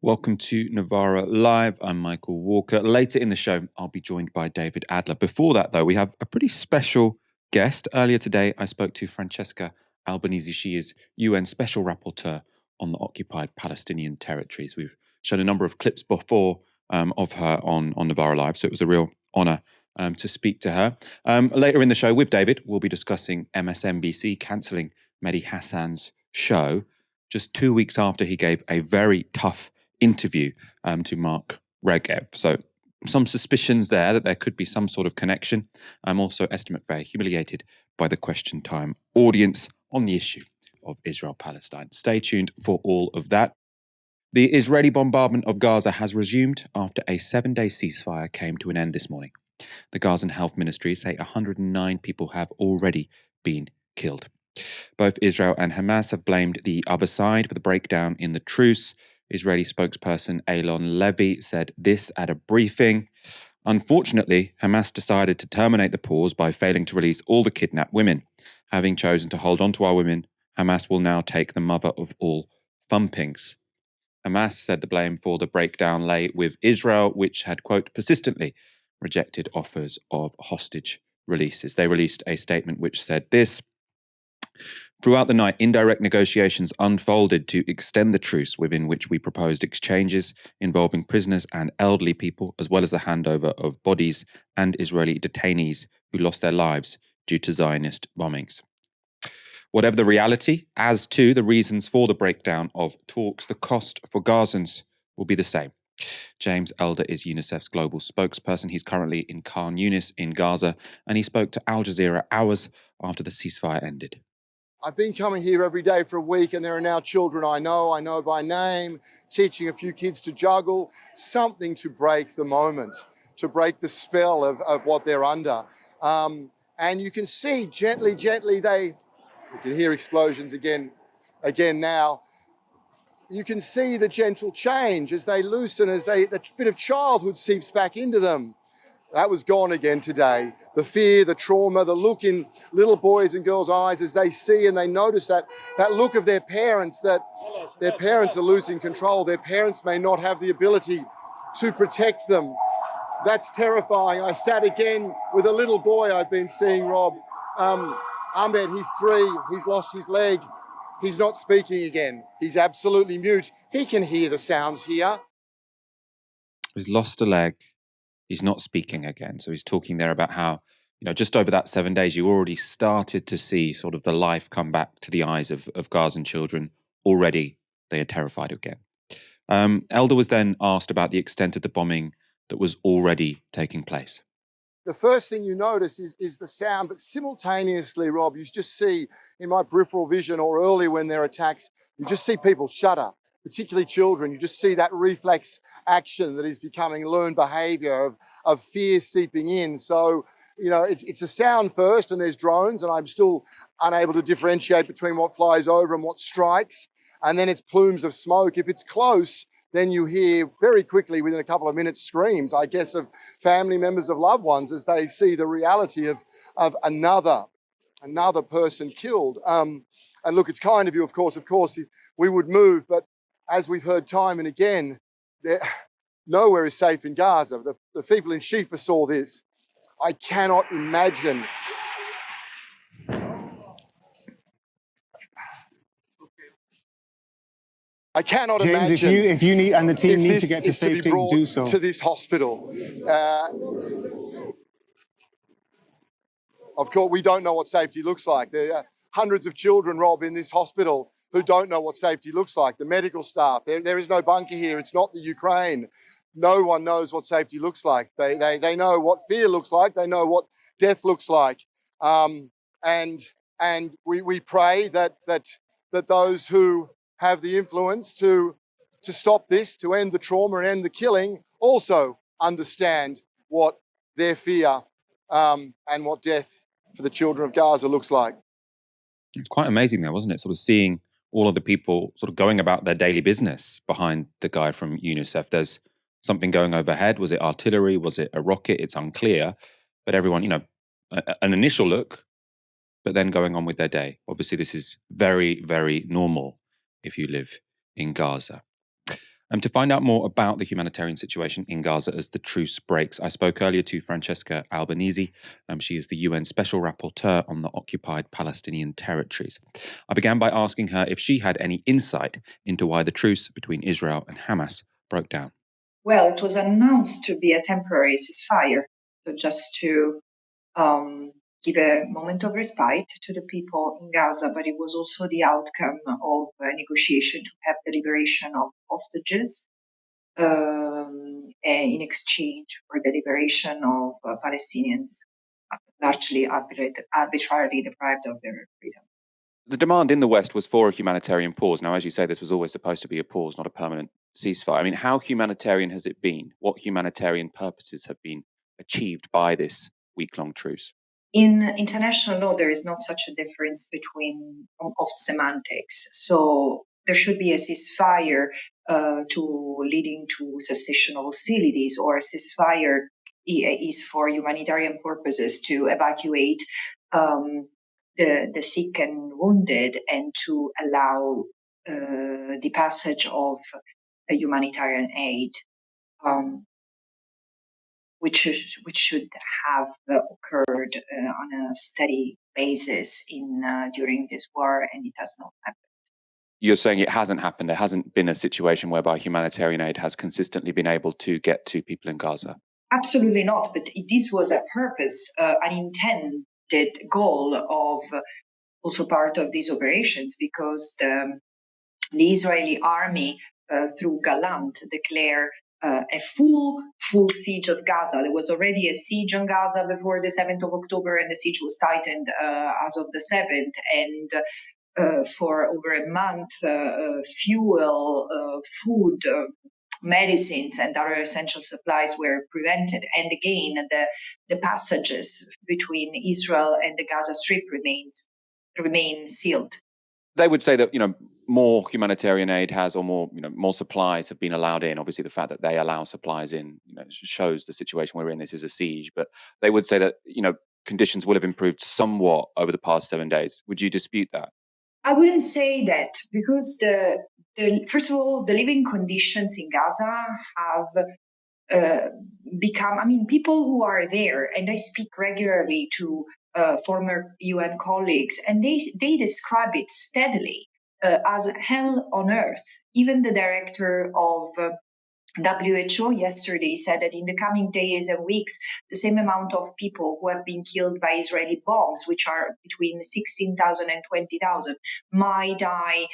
Welcome to Novara Live. I'm Michael Walker. Later in the show, I'll be joined by David Adler. Before that, though, we have a pretty special guest. Earlier today, I spoke to Francesca Albanese. She is UN Special Rapporteur on the occupied Palestinian territories. We've shown a number of clips before of her on Novara Live, so it was a real honour to speak to her. Later in the show with David, we'll be discussing MSNBC cancelling Mehdi Hasan's show just 2 weeks after he gave a very tough interview to Mark Regev. So some suspicions there that there could be some sort of connection. Also Esther McVey, humiliated by the Question Time audience on the issue of Israel-Palestine. Stay tuned for all of that. The Israeli bombardment of Gaza has resumed after a 7-day ceasefire came to an end this morning. The Gazan Health Ministry say 109 people have already been killed. Both Israel and Hamas have blamed the other side for the breakdown in the truce. Israeli spokesperson Alon Levy said this at a briefing. Unfortunately, Hamas decided to terminate the pause by failing to release all the kidnapped women. Having chosen to hold on to our women, Hamas will now take the mother of all thumpings. Hamas said the blame for the breakdown lay with Israel, which had, quote, persistently rejected offers of hostage releases. They released a statement which said this: throughout the night, indirect negotiations unfolded to extend the truce, within which we proposed exchanges involving prisoners and elderly people, as well as the handover of bodies and Israeli detainees who lost their lives due to Zionist bombings. Whatever the reality, as to the reasons for the breakdown of talks, the cost for Gazans will be the same. James Elder is UNICEF's global spokesperson. He's currently in Khan Yunis in Gaza, and he spoke to Al Jazeera hours after the ceasefire ended. I've been coming here every day for a week, and there are now children I know by name, teaching a few kids to juggle, something to break the moment, to break the spell of what they're under. And you can see gently, you can hear explosions again now. You can see the gentle change as they loosen, that bit of childhood seeps back into them. That was gone again today. The fear, the trauma, the look in little boys' and girls' eyes as they see and they notice that look of their parents, that their parents are losing control. Their parents may not have the ability to protect them. That's terrifying. I sat again with a little boy I've been seeing, Rob. Ahmed, he's 3. He's lost his leg. He's not speaking again. He's absolutely mute. He can hear the sounds here. He's lost a leg. He's not speaking again. So he's talking there about how, just over that 7 days, you already started to see sort of the life come back to the eyes of Gazan children. Already, they are terrified again. Elder was then asked about the extent of the bombing that was already taking place. The first thing you notice is the sound, but simultaneously, Rob, you just see in my peripheral vision or early when there are attacks, you just see people shudder, particularly children. You just see that reflex action that is becoming learned behaviour of fear seeping in. So, it's a sound first, and there's drones, and I'm still unable to differentiate between what flies over and what strikes. And then it's plumes of smoke. If it's close, then you hear very quickly, within a couple of minutes, screams, I guess, of family members, of loved ones, as they see the reality of another person killed. And look, it's kind of you, of course, we would move, but as we've heard time and again, nowhere is safe in Gaza. The people in Shifa saw this. I cannot imagine. I cannot James, imagine. if you need and the team need to get to safety, do so. To this hospital. Of course, we don't know what safety looks like. There are hundreds of children, Rob, in this hospital who don't know what safety looks like. The medical staff, there is no bunker here. It's not the Ukraine. No one knows what safety looks like. They know what fear looks like. They know what death looks like. And we pray that those who have the influence to stop this, to end the trauma and end the killing, also understand what their fear and what death for the children of Gaza looks like. It's quite amazing there, wasn't it? Sort of seeing all of the people sort of going about their daily business behind the guy from UNICEF. There's something going overhead. Was it artillery? Was it a rocket? It's unclear. But everyone, an initial look, but then going on with their day. Obviously, this is very, very normal if you live in Gaza. To find out more about the humanitarian situation in Gaza as the truce breaks, I spoke earlier to Francesca Albanese. She is the UN Special Rapporteur on the occupied Palestinian territories. I began by asking her if she had any insight into why the truce between Israel and Hamas broke down. Well, it was announced to be a temporary ceasefire, so just to give a moment of respite to the people in Gaza, but it was also the outcome of a negotiation to have the liberation of hostages in exchange for the liberation of Palestinians largely arbitrarily deprived of their freedom. The demand in the West was for a humanitarian pause. Now, as you say, this was always supposed to be a pause, not a permanent ceasefire. I mean, how humanitarian has it been? What humanitarian purposes have been achieved by this week-long truce? In international law, there is not such a difference of semantics. So there should be a ceasefire leading to cessation of hostilities, or a ceasefire is for humanitarian purposes to evacuate the sick and wounded and to allow the passage of a humanitarian aid. Which should have occurred on a steady basis during this war, and it has not happened. You're saying it hasn't happened. There hasn't been a situation whereby humanitarian aid has consistently been able to get to people in Gaza? Absolutely not. But this was a purpose, an intended goal of also part of these operations, because the Israeli army, through Galant, declared a full siege of Gaza. There was already a siege on Gaza before the 7th of October, and the siege was tightened as of the 7th. And for over a month, fuel, food, medicines, and other essential supplies were prevented. And again, the passages between Israel and the Gaza Strip remain sealed. They would say that, more humanitarian aid has, or more supplies have been allowed in. Obviously, the fact that they allow supplies in, shows the situation we're in. This is a siege, but they would say that, conditions will have improved somewhat over the past 7 days. Would you dispute that? I wouldn't say that, because first of all, the living conditions in Gaza have become, people who are there, and I speak regularly to former UN colleagues, and they describe it steadily as hell on earth. Even the director of WHO yesterday said that in the coming days and weeks, the same amount of people who have been killed by Israeli bombs, which are between 16,000 and 20,000, might die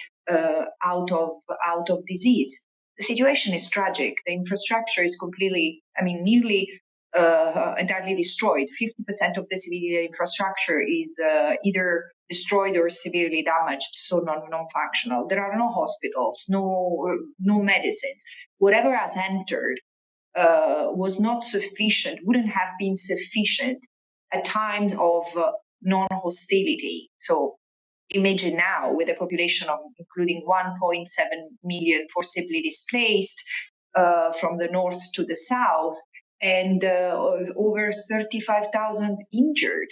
out of disease. The situation is tragic. The infrastructure is nearly entirely destroyed. 50% of the civilian infrastructure is either destroyed or severely damaged, so non-functional. There are no hospitals, no medicines. Whatever has entered was not sufficient, wouldn't have been sufficient at times of non-hostility. So imagine now, with a population of including 1.7 million forcibly displaced from the north to the south, and over 35,000 injured.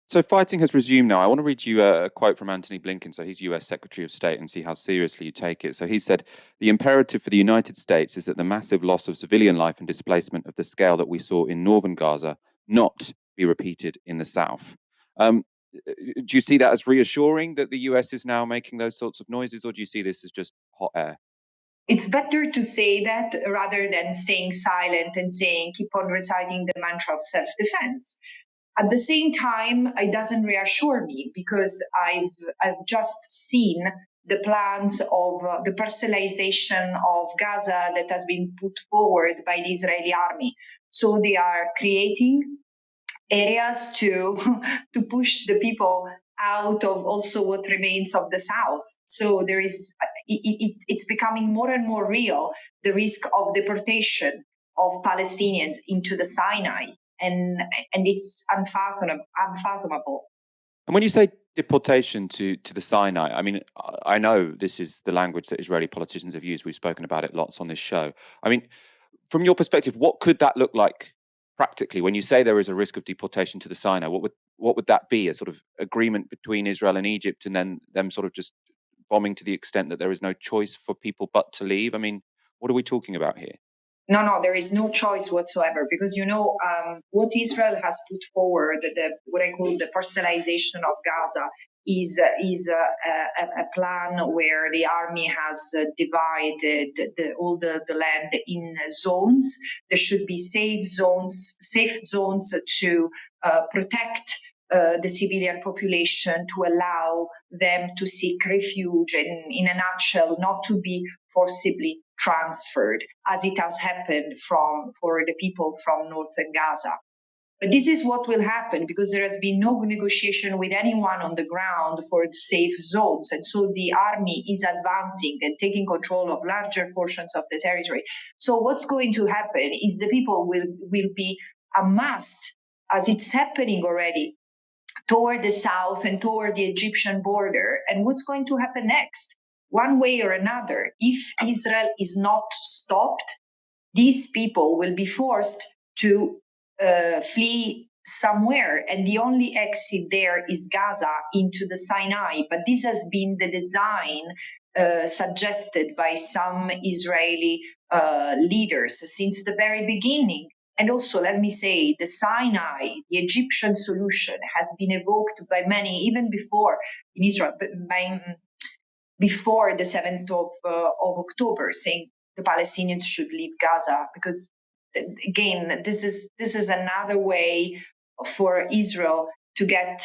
So fighting has resumed now. I want to read you a quote from Antony Blinken. So he's US Secretary of State, and see how seriously you take it. So he said, the imperative for the United States is that the massive loss of civilian life and displacement of the scale that we saw in northern Gaza not be repeated in the south. Do you see that as reassuring that the US is now making those sorts of noises, or do you see this as just hot air? It's better to say that rather than staying silent and keep on reciting the mantra of self-defense. At the same time, it doesn't reassure me, because I've just seen the plans of the parcelization of Gaza that has been put forward by the Israeli army. So they are creating areas to push the people out of also what remains of the south. So there is it's becoming more and more real, the risk of deportation of Palestinians into the Sinai, and it's unfathomable. And when you say deportation to the Sinai, I know this is the language that Israeli politicians have used. We've spoken about it lots on this show. From your perspective, what could that look like practically? When you say there is a risk of deportation to the Sinai, what would that be? A sort of agreement between Israel and Egypt, and then them sort of just bombing to the extent that there is no choice for people but to leave? What are we talking about here? No, there is no choice whatsoever, because what Israel has put forward, what I call the parcelization of Gaza, is a plan where the army has divided all the land in zones. There should be safe zones to protect the civilian population, to allow them to seek refuge, and in a nutshell, not to be forcibly transferred, as it has happened for the people from northern Gaza. But this is what will happen because there has been no negotiation with anyone on the ground for safe zones. And so the army is advancing and taking control of larger portions of the territory. So what's going to happen is the people will be amassed, as it's happening already, toward the south and toward the Egyptian border. And what's going to happen next? One way or another, if Israel is not stopped, these people will be forced to flee somewhere. And the only exit there is Gaza into the Sinai. But this has been the design suggested by some Israeli leaders since the very beginning. And also, let me say, the Sinai, the Egyptian solution, has been evoked by many, even before in Israel, before the 7th of October, saying the Palestinians should leave Gaza, because again, this is another way for Israel to get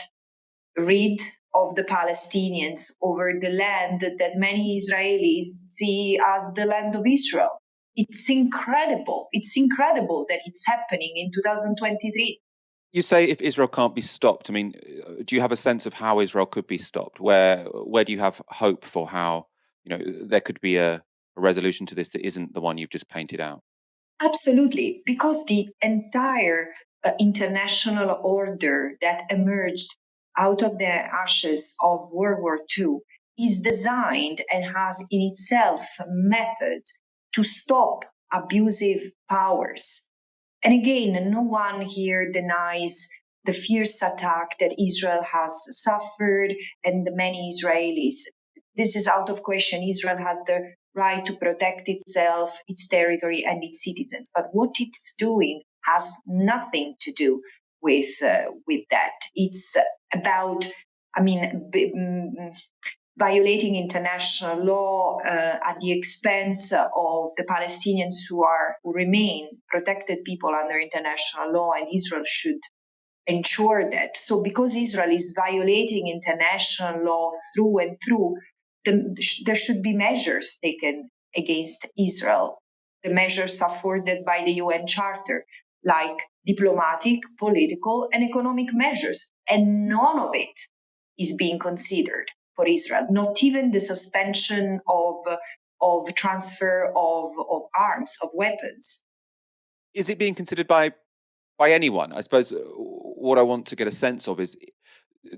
rid of the Palestinians over the land that many Israelis see as the land of Israel. It's incredible. It's incredible that it's happening in 2023. You say if Israel can't be stopped. I mean, do you have a sense of how Israel could be stopped? Where do you have hope for how there could be a resolution to this that isn't the one you've just painted out? Absolutely, because the entire international order that emerged out of the ashes of World War II is designed and has in itself methods to stop abusive powers. And again, no one here denies the fierce attack that Israel has suffered and the many Israelis. This is out of question. Israel has the right to protect itself, its territory, and its citizens. But what it's doing has nothing to do with that. It's about, violating international law at the expense of the Palestinians who remain protected people under international law, and Israel should ensure that. So because Israel is violating international law through and through, there should be measures taken against Israel, the measures afforded by the UN Charter, like diplomatic, political, and economic measures. And none of it is being considered for Israel, not even the suspension of transfer of arms, of weapons. Is it being considered by anyone? I suppose what I want to get a sense of is,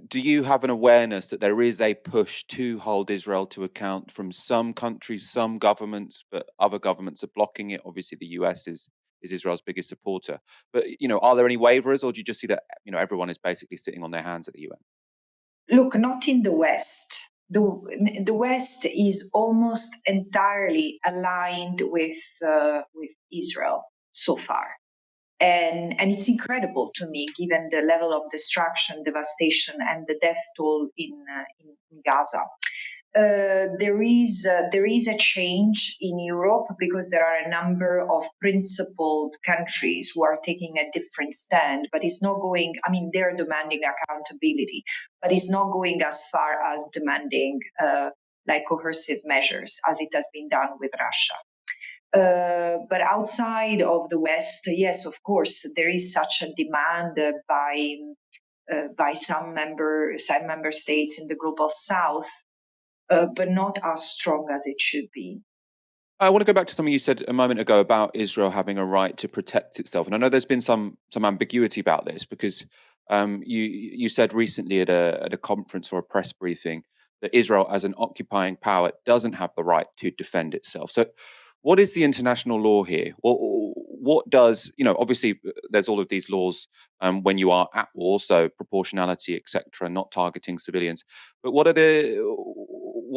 do you have an awareness that there is a push to hold Israel to account from some countries, some governments, but other governments are blocking it? Obviously, the US is Israel's biggest supporter. But, are there any waverers, or do you just see that, everyone is basically sitting on their hands at the UN? Look, not in the West. The West is almost entirely aligned with Israel so far. And it's incredible to me, given the level of destruction, devastation, and the death toll in Gaza. There is a change in Europe because there are a number of principled countries who are taking a different stand, but it's not going, they're demanding accountability, but it's not going as far as demanding like coercive measures as it has been done with Russia. But outside of the West, yes, of course, there is such a demand by some member states in the global South, but not as strong as it should be. I want to go back to something you said a moment ago about Israel having a right to protect itself, and I know there's been some ambiguity about this because you said recently at a conference or a press briefing that Israel, as an occupying power, doesn't have the right to defend itself. So, what is the international law here? What does, obviously there's all of these laws when you are at war, so proportionality, etc., not targeting civilians. But what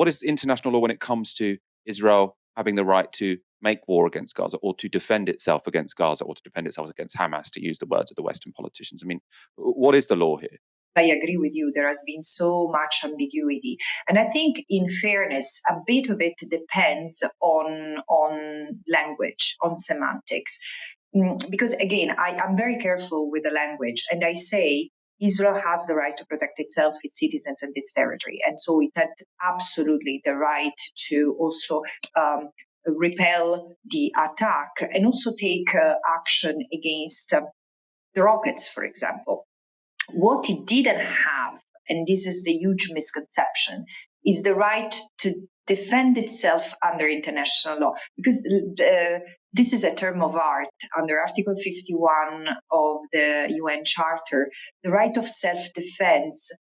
is international law when it comes to Israel having the right to make war against Gaza or to defend itself against Gaza or to defend itself against Hamas, to use the words of the Western politicians? I mean, what is the law here? I agree with you. There has been so much ambiguity. And I think, in fairness, a bit of it depends on language, on semantics. Because, again, I'm very careful with the language. And I say Israel has the right to protect itself, its citizens, and its territory. And so it had absolutely the right to also repel the attack and also take action against the rockets, for example. What it didn't have, and this is the huge misconception, is the right to defend itself under international law. Because this is a term of art. Under Article 51 of the UN Charter, the right of self-defense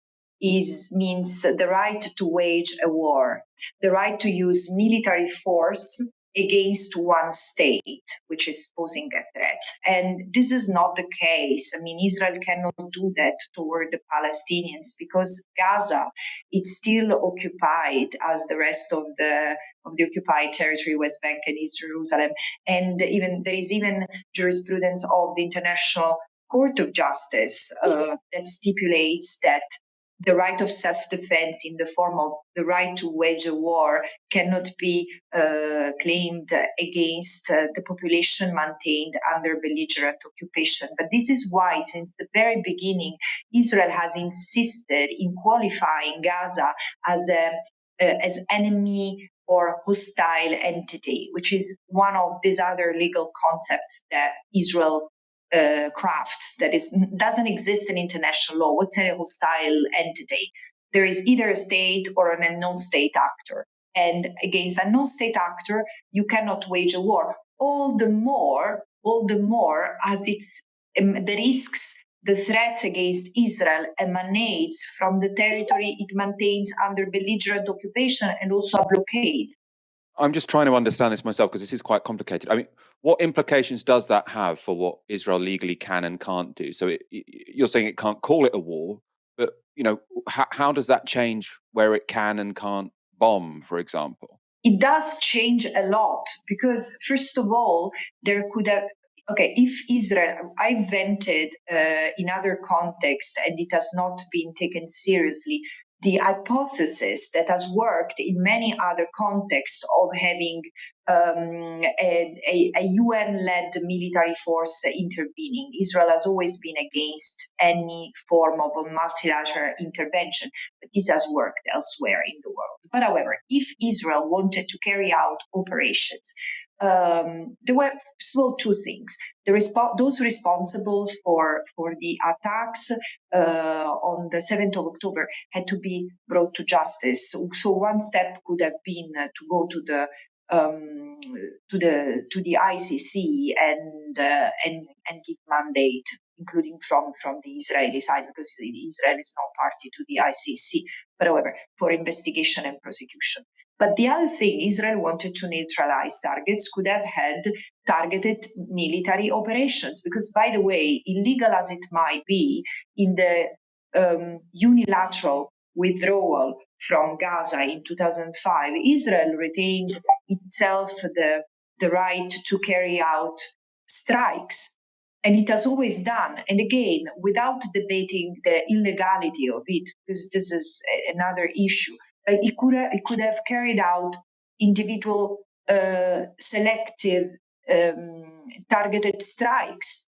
means the right to wage a war, the right to use military force against one state, which is posing a threat. And this is not the case. I mean, Israel cannot do that toward the Palestinians because Gaza is still occupied as the rest of the occupied territory, West Bank and East Jerusalem. And there is even jurisprudence of the International Court of Justice that stipulates that the right of self-defense in the form of the right to wage a war cannot be claimed against the population maintained under belligerent occupation. But this is why, since the very beginning, Israel has insisted in qualifying Gaza as enemy or hostile entity, which is one of these other legal concepts that Israel crafts that doesn't exist in international law. What's a hostile entity? There is either a state or an unknown state actor. And against a non-state actor, you cannot wage a war. All the more as the risks, the threats against Israel emanates from the territory it maintains under belligerent occupation and also a blockade. I'm just trying to understand this myself because this is quite complicated. I mean, what implications does that have for what Israel legally can and can't do? So you're saying it can't call it a war, but how does that change where it can and can't bomb, for example? It does change a lot because, first of all, there could have. Okay, if Israel, I vented in other contexts and it has not been taken seriously, the hypothesis that has worked in many other contexts of having a UN-led military force intervening. Israel has always been against any form of a multilateral intervention, but this has worked elsewhere in the world. But however, if Israel wanted to carry out operations, there were two things. Those responsible for the attacks on the 7th of October had to be brought to justice. So one step could have been to go to the ICC and give mandate, including from the Israeli side, because Israel is not party to the ICC. But however, for investigation and prosecution. But the other thing, Israel wanted to neutralize targets, could have had targeted military operations, because, by the way, illegal as it might be, in the unilateral withdrawal from Gaza in 2005, Israel retained itself the right to carry out strikes. And it has always done. And again, without debating the illegality of it, because this is another issue, it could have carried out individual selective targeted strikes.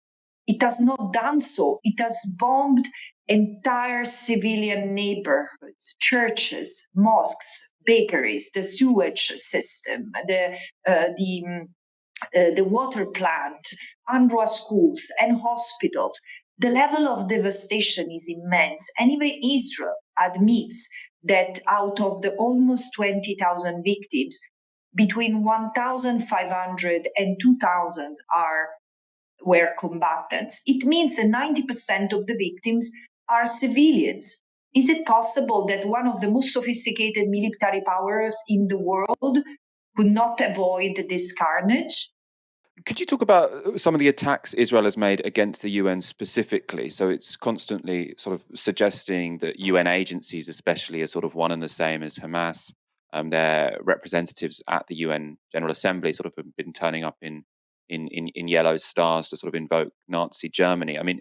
It has not done so. It has bombed entire civilian neighborhoods, churches, mosques, bakeries, the sewage system, the water plant, UNRWA schools and hospitals. The level of devastation is immense. And even Israel admits that out of the almost 20,000 victims, between 1,500 and 2,000 were combatants. It means that 90% of the victims are civilians. Is it possible that one of the most sophisticated military powers in the world could not avoid this carnage? Could you talk about some of the attacks Israel has made against the UN specifically? So it's constantly sort of suggesting that UN agencies especially are sort of one and the same as Hamas. their representatives at the UN General Assembly sort of have been turning up in yellow stars to sort of invoke Nazi Germany. I mean,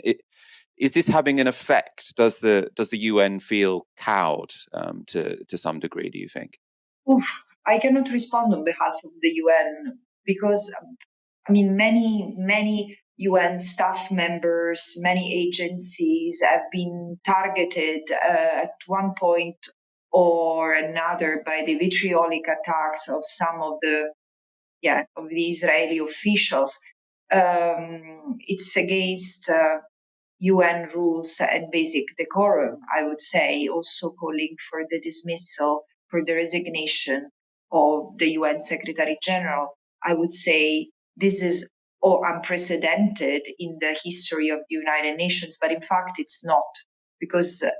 is this having an effect? Does the UN feel cowed to some degree, do you think? Oof, I cannot respond on behalf of the UN because, I mean, many UN staff members, many agencies have been targeted at one point or another by the vitriolic attacks of some of the Israeli officials. It's against UN rules and basic decorum, I would say, also calling for the dismissal, for the resignation of the UN Secretary General. I would say this is unprecedented in the history of the United Nations, but in fact it's not, because there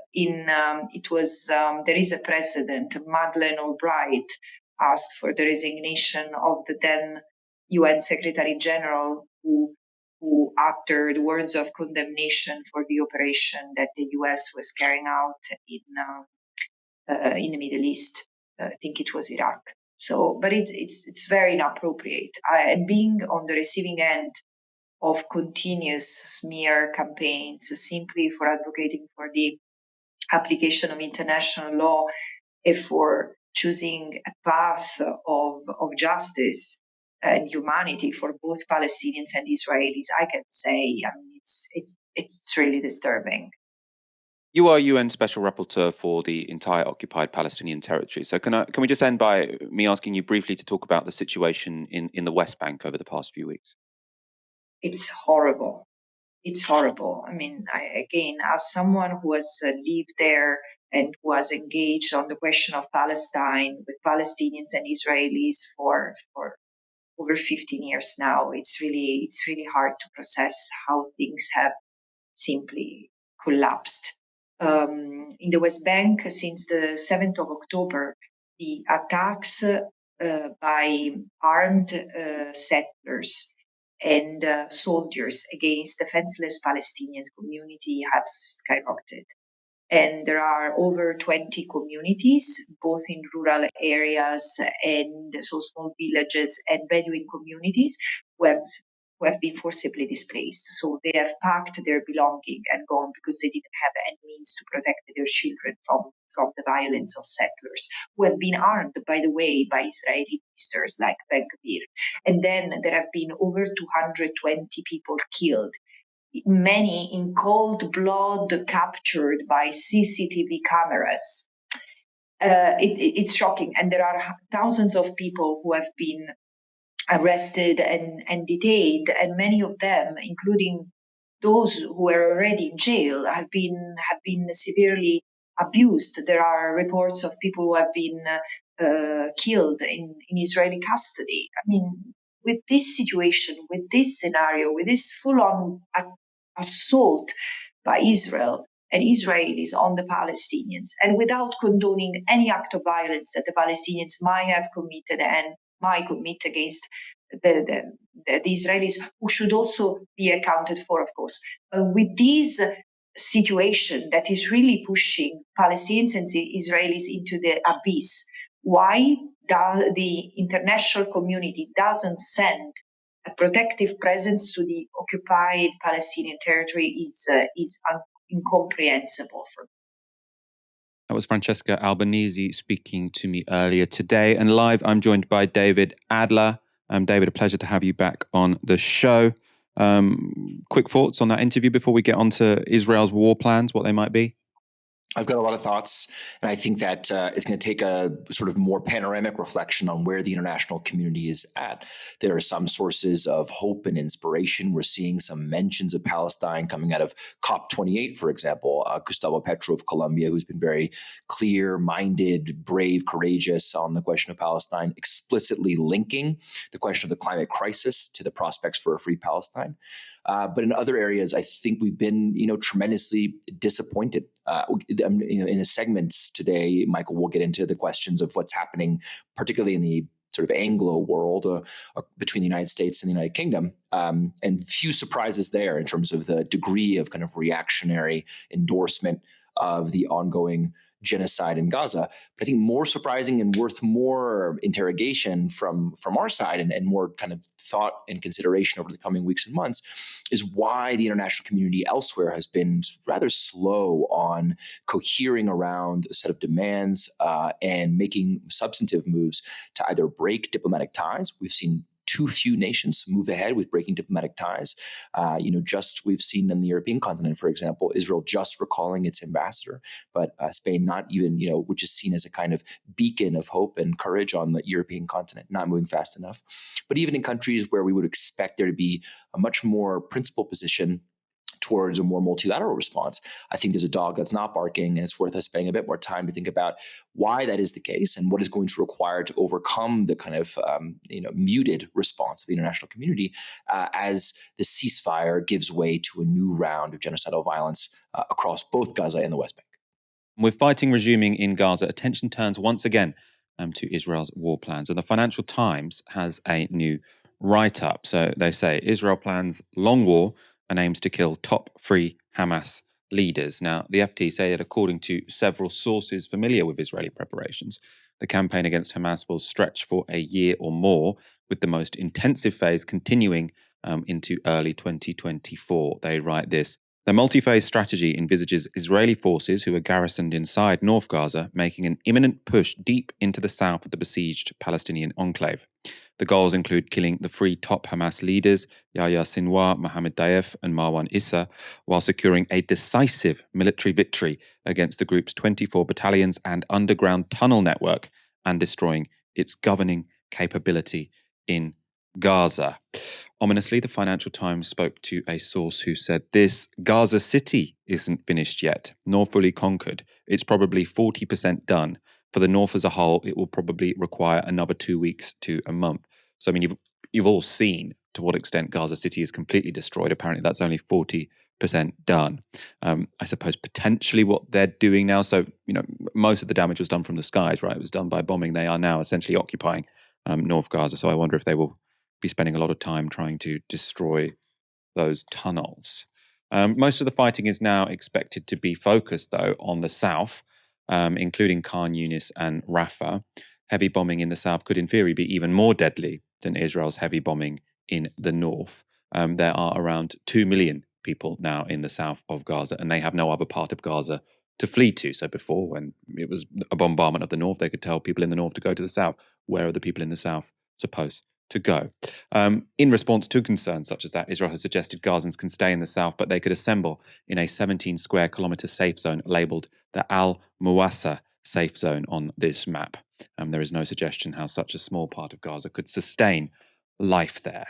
is a precedent. Madeleine Albright asked for the resignation of the then UN Secretary General who uttered words of condemnation for the operation that the US was carrying out in the Middle East. I think it was Iraq. So, but it's very inappropriate. And being on the receiving end of continuous smear campaigns simply for advocating for the application of international law and for choosing a path of justice and humanity for both Palestinians and Israelis, I can say, I mean, it's really disturbing. You are UN Special Rapporteur for the entire occupied Palestinian territory. So can we just end by me asking you briefly to talk about the situation in the West Bank over the past few weeks? It's horrible. It's horrible. I mean, again, as someone who has lived there and who has engaged on the question of Palestine with Palestinians and Israelis for over 15 years now, it's really hard to process how things have simply collapsed. In the West Bank, since the 7th of October, the attacks by armed settlers and soldiers against defenseless Palestinian community have skyrocketed. And there are over 20 communities, both in rural areas and so small villages and Bedouin communities, who have been forcibly displaced. So they have packed their belonging and gone because they didn't have any means to protect their children from the violence of settlers, who have been armed, by the way, by Israeli ministers like Ben-Gvir. And then there have been over 220 people killed, many in cold blood captured by CCTV cameras. It's shocking. And there are thousands of people who have been arrested and detained, and many of them, including those who were already in jail, have been severely abused. There are reports of people who have been killed in Israeli custody. I mean, with this situation, with this scenario, with this full-on assault by Israel and Israelis on the Palestinians, and without condoning any act of violence that the Palestinians might have committed and might commit against the Israelis, who should also be accounted for, of course. With this situation that is really pushing Palestinians and Israelis into the abyss, why the international community doesn't send a protective presence to the occupied Palestinian territory is incomprehensible for me. That was Francesca Albanese speaking to me earlier today. And live, I'm joined by David Adler. David, a pleasure to have you back on the show. Quick thoughts on that interview before we get on to Israel's war plans, what they might be? I've got a lot of thoughts, and I think that it's going to take a sort of more panoramic reflection on where the international community is at. There are some sources of hope and inspiration. We're seeing some mentions of Palestine coming out of COP28, for example. Gustavo Petro of Colombia, who's been very clear-minded, brave, courageous on the question of Palestine, explicitly linking the question of the climate crisis to the prospects for a free Palestine. But in other areas, I think we've been, tremendously disappointed. In the segments today, Michael, we'll get into the questions of what's happening, particularly in the sort of Anglo world between the United States and the United Kingdom, and few surprises there in terms of the degree of kind of reactionary endorsement of the ongoing genocide in Gaza. But I think more surprising and worth more interrogation from our side and more kind of thought and consideration over the coming weeks and months is why the international community elsewhere has been rather slow on cohering around a set of demands and making substantive moves to either break diplomatic ties. We've seen too few nations move ahead with breaking diplomatic ties. Just we've seen on the European continent, for example, Israel just recalling its ambassador, but Spain not even, which is seen as a kind of beacon of hope and courage on the European continent, not moving fast enough. But even in countries where we would expect there to be a much more principled position towards a more multilateral response, I think there's a dog that's not barking, and it's worth us spending a bit more time to think about why that is the case and what is going to require to overcome the kind of muted response of the international community as the ceasefire gives way to a new round of genocidal violence across both Gaza and the West Bank. With fighting resuming in Gaza, attention turns once again to Israel's war plans. And the Financial Times has a new write-up. So they say Israel plans long war and aims to kill top 3 Hamas leaders. Now, the FT say that according to several sources familiar with Israeli preparations, the campaign against Hamas will stretch for a year or more, with the most intensive phase continuing into early 2024. They write this. The multi-phase strategy envisages Israeli forces who are garrisoned inside North Gaza making an imminent push deep into the south of the besieged Palestinian enclave. The goals include killing the 3 top Hamas leaders, Yahya Sinwar, Mohammed Daif, and Marwan Issa, while securing a decisive military victory against the group's 24 battalions and underground tunnel network, and destroying its governing capability in Gaza. Ominously, the Financial Times spoke to a source who said this: Gaza City isn't finished yet, nor fully conquered. It's probably 40% done. For the north as a whole, it will probably require another 2 weeks to a month. So, I mean, you've all seen to what extent Gaza City is completely destroyed. Apparently, that's only 40% done. I suppose potentially what they're doing now. So, most of the damage was done from the skies, right? It was done by bombing. They are now essentially occupying North Gaza. So, I wonder if they will be spending a lot of time trying to destroy those tunnels. Most of the fighting is now expected to be focused, though, on the south, including Khan Yunis and Rafah. Heavy bombing in the south could, in theory, be even more deadly than Israel's heavy bombing in the north. There are around 2 million people now in the south of Gaza, and they have no other part of Gaza to flee to. So before, when it was a bombardment of the north, they could tell people in the north to go to the south. Where are the people in the south supposed to go? In response to concerns such as that, Israel has suggested Gazans can stay in the south, but they could assemble in a 17 square kilometre safe zone labelled the Al-Muwassa safe zone on this map. There is no suggestion how such a small part of Gaza could sustain life there.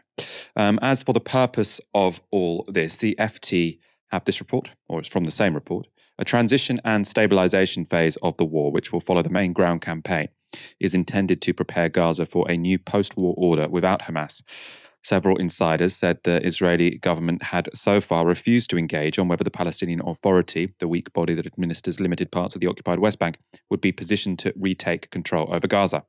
As for the purpose of all this, the FT have this report, or it's from the same report: a transition and stabilization phase of the war, which will follow the main ground campaign, is intended to prepare Gaza for a new post-war order without Hamas. Several insiders said the Israeli government had so far refused to engage on whether the Palestinian Authority, the weak body that administers limited parts of the occupied West Bank, would be positioned to retake control over Gaza.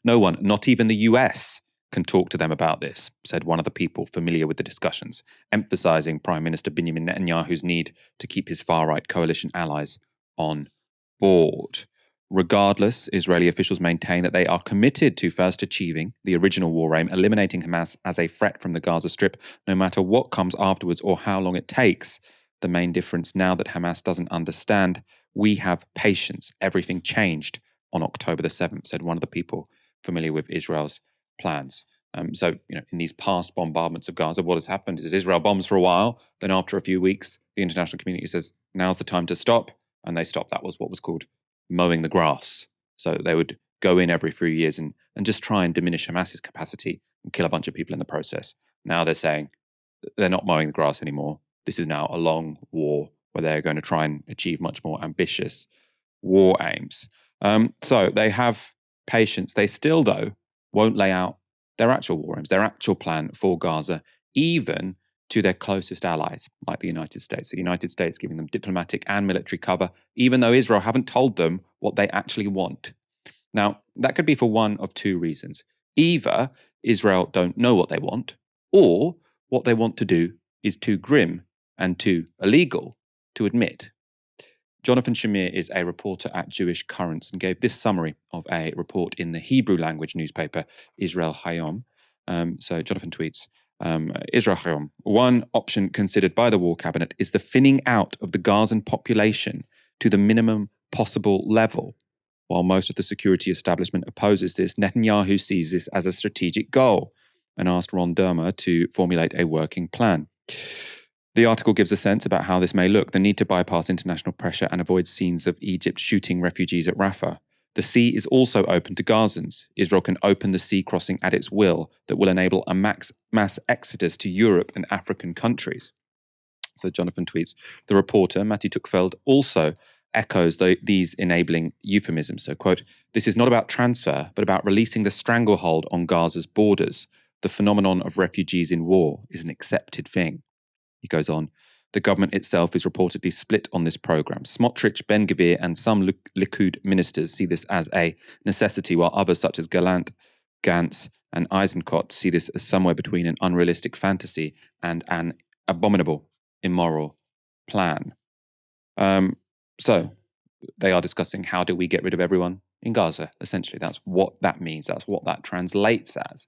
No one, not even the US, can talk to them about this, said one of the people familiar with the discussions, emphasizing Prime Minister Benjamin Netanyahu's need to keep his far-right coalition allies on board. Regardless, Israeli officials maintain that they are committed to first achieving the original war aim, eliminating Hamas as a threat from the Gaza Strip, no matter what comes afterwards or how long it takes. The main difference now that Hamas doesn't understand, we have patience. Everything changed on October the 7th, said one of the people familiar with Israel's plans. So, in these past bombardments of Gaza, what has happened is Israel bombs for a while, then after a few weeks, the international community says, now's the time to stop, and they stop. That was what was called mowing the grass. So they would go in every few years and just try and diminish Hamas's capacity and kill a bunch of people in the process. Now they're saying they're not mowing the grass anymore. This is now a long war where they're going to try and achieve much more ambitious war aims. So they have patience. They still, though, won't lay out their actual war aims, their actual plan for Gaza, even to their closest allies, like the United States. The United States giving them diplomatic and military cover, even though Israel haven't told them what they actually want. Now, that could be for one of two reasons. Either Israel don't know what they want, or what they want to do is too grim and too illegal to admit. Jonathan Shamir is a reporter at Jewish Currents and gave this summary of a report in the Hebrew language newspaper Israel Hayom. So Jonathan tweets, Israel Hayom, one option considered by the war cabinet is the thinning out of the Gazan population to the minimum possible level. While most of the security establishment opposes this, Netanyahu sees this as a strategic goal and asked Ron Dermer to formulate a working plan. The article gives a sense about how this may look: the need to bypass international pressure and avoid scenes of Egypt shooting refugees at Rafah. The sea is also open to Gazans. Israel can open the sea crossing at its will that will enable a mass exodus to Europe and African countries. So Jonathan tweets, the reporter, Matti Tuchfeld, also echoes these enabling euphemisms. So, quote, this is not about transfer, but about releasing the stranglehold on Gaza's borders. The phenomenon of refugees in war is an accepted thing. He goes on, the government itself is reportedly split on this program. Smotrich, Ben-Gvir, and some Likud ministers see this as a necessity, while others such as Gallant, Gantz, and Eisenkot see this as somewhere between an unrealistic fantasy and an abominable, immoral plan. So they are discussing how do we get rid of everyone in Gaza, essentially. That's what that means. That's what that translates as.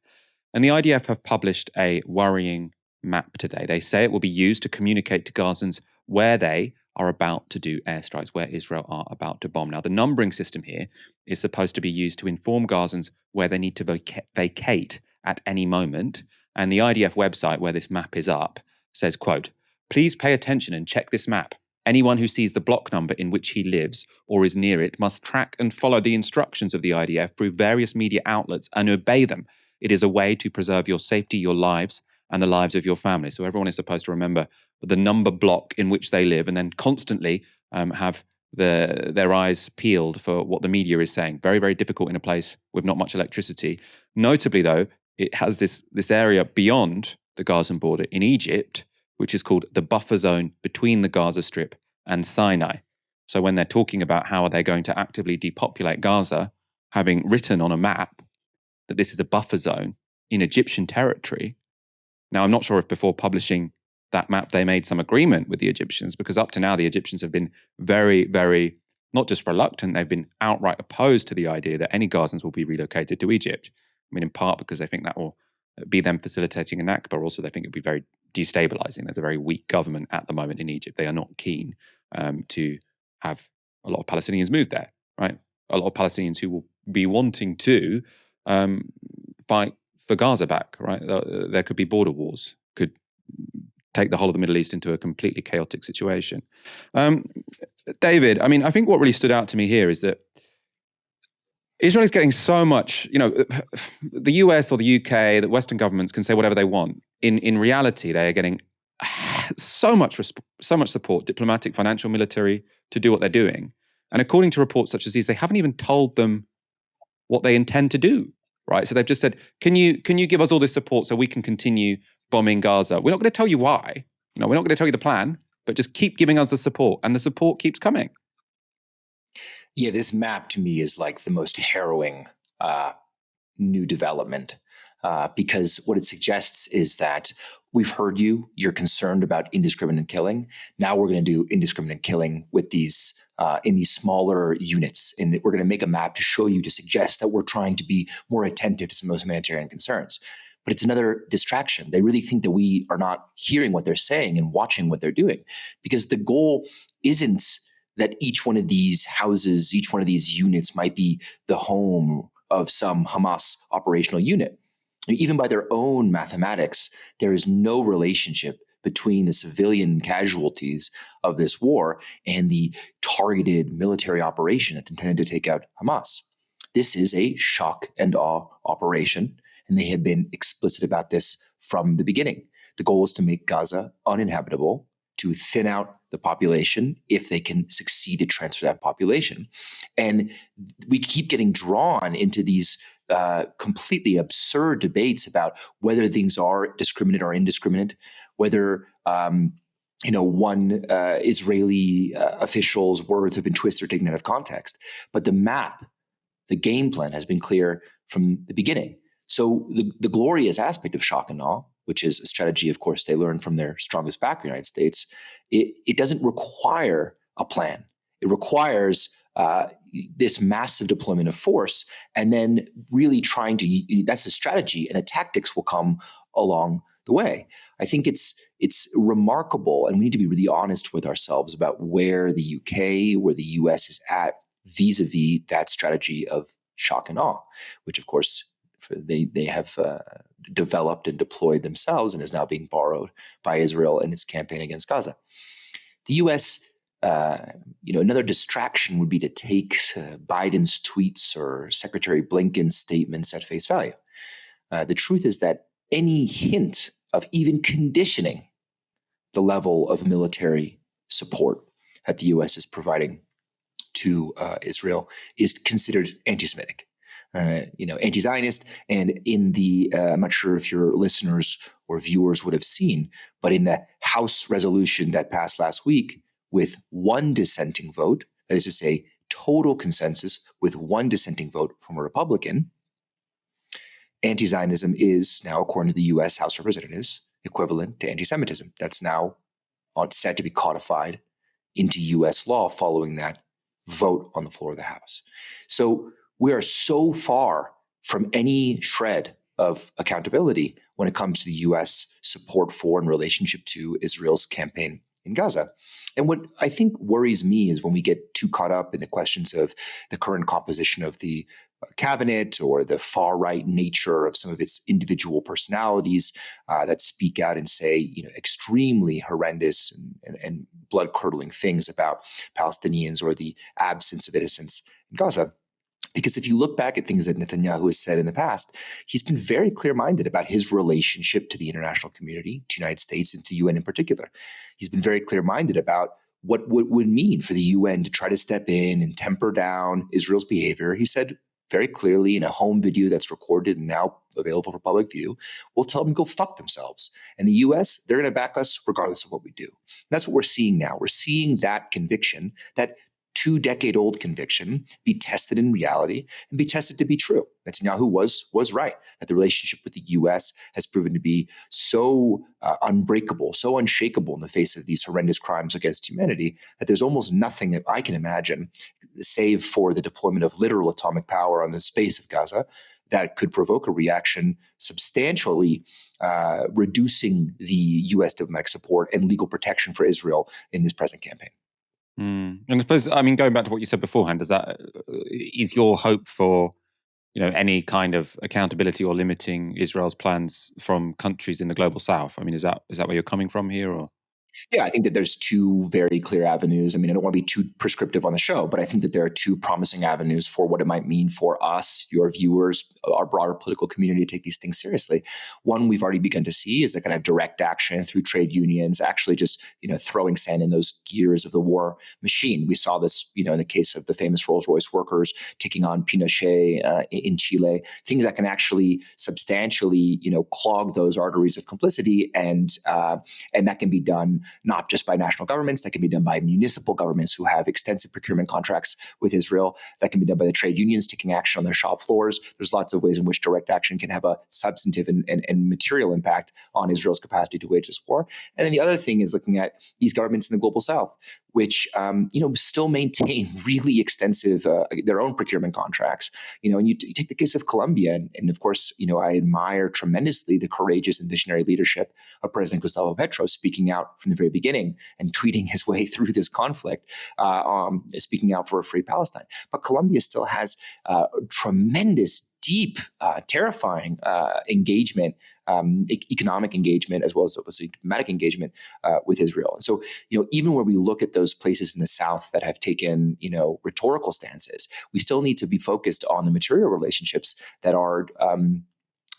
And the IDF have published a worrying map today. They say it will be used to communicate to Gazans where they are about to do airstrikes, where Israel are about to bomb. Now, the numbering system here is supposed to be used to inform Gazans where they need to vacate at any moment. And the IDF website where this map is up says, quote, please pay attention and check this map. Anyone who sees the block number in which he lives or is near it must track and follow the instructions of the IDF through various media outlets and obey them. It is a way to preserve your safety, your lives, and the lives of your family. So everyone is supposed to remember the number block in which they live and then constantly have their eyes peeled for what the media is saying. Very, very difficult in a place with not much electricity. Notably, though, it has this area beyond the Gazan border in Egypt, which is called the buffer zone between the Gaza Strip and Sinai. So when they're talking about how are they going to actively depopulate Gaza, having written on a map that this is a buffer zone in Egyptian territory. Now, I'm not sure if before publishing that map, they made some agreement with the Egyptians, because up to now, the Egyptians have been very, very, not just reluctant, they've been outright opposed to the idea that any Gazans will be relocated to Egypt. I mean, in part because they think that will be them facilitating a Nakba. Also, they think it would be very destabilizing. There's a very weak government at the moment in Egypt. They are not keen to have a lot of Palestinians move there, right? A lot of Palestinians who will be wanting to fight for Gaza back, right? There could be border wars, could take the whole of the Middle East into a completely chaotic situation. David, I mean, I think what really stood out to me here is that Israel is getting so much, the US or the UK, the Western governments can say whatever they want. In reality, they are getting so much support, diplomatic, financial, military, to do what they're doing. And according to reports such as these, they haven't even told them what they intend to do, right? So they've just said, can you give us all this support so we can continue bombing Gaza? We're not going to tell you why. We're not going to tell you the plan, but just keep giving us the support. And the support keeps coming. Yeah, this map to me is like the most harrowing new development because what it suggests is that we've heard you, you're concerned about indiscriminate killing. Now we're going to do indiscriminate killing with these in these smaller units, and we're going to make a map to show you, to suggest that we're trying to be more attentive to some of those humanitarian concerns. But it's another distraction. They really think that we are not hearing what they're saying and watching what they're doing, because the goal isn't that each one of these houses, each one of these units might be the home of some Hamas operational unit. Even by their own mathematics, there is no relationship between the civilian casualties of this war and the targeted military operation that's intended to take out Hamas. This is a shock and awe operation, and they have been explicit about this from the beginning. The goal is to make Gaza uninhabitable, to thin out the population if they can succeed to transfer that population. And we keep getting drawn into these completely absurd debates about whether things are discriminate or indiscriminate, whether one Israeli official's words have been twisted or taken out of context. But the map, the game plan has been clear from the beginning. So the glorious aspect of shock and awe, which is a strategy, of course, they learned from their strongest backer, the United States, it doesn't require a plan. It requires this massive deployment of force, and then really trying to, that's a strategy, and the tactics will come along the way. I think it's remarkable, and we need to be really honest with ourselves about where the UK, where the US is at vis-a-vis that strategy of shock and awe, which of course they have developed and deployed themselves and is now being borrowed by Israel in its campaign against Gaza. The US, another distraction would be to take Biden's tweets or Secretary Blinken's statements at face value. The truth is that any hint of even conditioning the level of military support that the US is providing to Israel is considered anti-Semitic, anti-Zionist. And in the, I'm not sure if your listeners or viewers would have seen, but in the House resolution that passed last week with one dissenting vote, that is to say, total consensus with one dissenting vote from a Republican, anti-Zionism is now, according to the US House of Representatives, equivalent to anti-Semitism. That's now set to be codified into US law following that vote on the floor of the House. So we are so far from any shred of accountability when it comes to the US support for and relationship to Israel's campaign in Gaza. And what I think worries me is when we get too caught up in the questions of the current composition of the cabinet or the far-right nature of some of its individual personalities that speak out and say, extremely horrendous and blood-curdling things about Palestinians or the absence of innocence in Gaza. Because if you look back at things that Netanyahu has said in the past, he's been very clear-minded about his relationship to the international community, to the United States, and to the UN in particular. He's been very clear-minded about what it would mean for the UN to try to step in and temper down Israel's behavior. He said very clearly in a home video that's recorded and now available for public view, we'll tell them to go fuck themselves. And the US, they're going to back us regardless of what we do. And that's what we're seeing now. We're seeing that conviction, that 2-decade-old conviction, be tested in reality and be tested to be true. Netanyahu was right, that the relationship with the US has proven to be so unbreakable, so unshakable in the face of these horrendous crimes against humanity, that there's almost nothing that I can imagine, save for the deployment of literal atomic power on the space of Gaza, that could provoke a reaction substantially reducing the US diplomatic support and legal protection for Israel in this present campaign. And I suppose, going back to what you said beforehand, is your hope for, any kind of accountability or limiting Israel's plans from countries in the global south? Is that where you're coming from here, or? Yeah, I think that there's two very clear avenues. I don't want to be too prescriptive on the show, but I think that there are two promising avenues for what it might mean for us, your viewers, our broader political community to take these things seriously. One we've already begun to see is the kind of direct action through trade unions, actually just, throwing sand in those gears of the war machine. We saw this, in the case of the famous Rolls-Royce workers taking on Pinochet in Chile, things that can actually substantially, clog those arteries of complicity, and that can be done not just by national governments, that can be done by municipal governments who have extensive procurement contracts with Israel, that can be done by the trade unions taking action on their shop floors. There's lots of ways in which direct action can have a substantive and material impact on Israel's capacity to wage this war. And then the other thing is looking at these governments in the global south, which still maintain really extensive their own procurement contracts. And you take the case of Colombia, and of course, I admire tremendously the courageous and visionary leadership of President Gustavo Petro, speaking out from the very beginning and tweeting his way through this conflict, speaking out for a free Palestine. But Colombia still has tremendous, deep, terrifying engagement, economic engagement, as well as obviously diplomatic engagement with Israel. And so, even when we look at those places in the South that have taken, rhetorical stances, we still need to be focused on the material relationships that are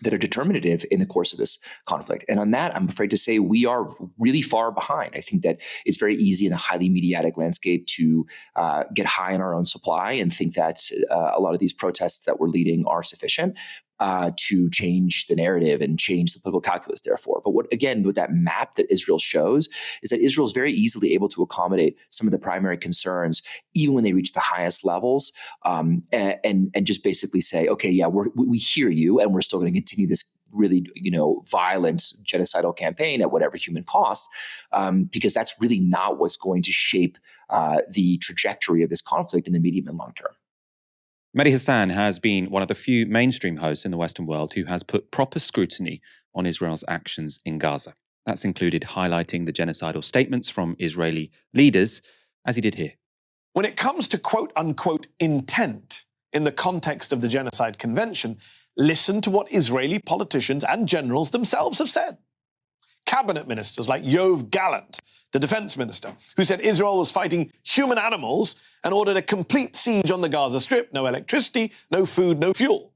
determinative in the course of this conflict. And on that, I'm afraid to say we are really far behind. I think that it's very easy in a highly mediatic landscape to get high on our own supply and think that a lot of these protests that we're leading are sufficient to change the narrative and change the political calculus, therefore. But what that map that Israel shows is that Israel is very easily able to accommodate some of the primary concerns, even when they reach the highest levels, and just basically say, okay, yeah, we hear you, and we're still going to continue this really, violent genocidal campaign at whatever human cost, because that's really not what's going to shape the trajectory of this conflict in the medium and long term. Mehdi Hasan has been one of the few mainstream hosts in the Western world who has put proper scrutiny on Israel's actions in Gaza. That's included highlighting the genocidal statements from Israeli leaders, as he did here. When it comes to quote-unquote intent in the context of the Genocide Convention, listen to what Israeli politicians and generals themselves have said. Cabinet ministers like Yoav Gallant, the defense minister, who said Israel was fighting human animals and ordered a complete siege on the Gaza Strip, no electricity, no food, no fuel.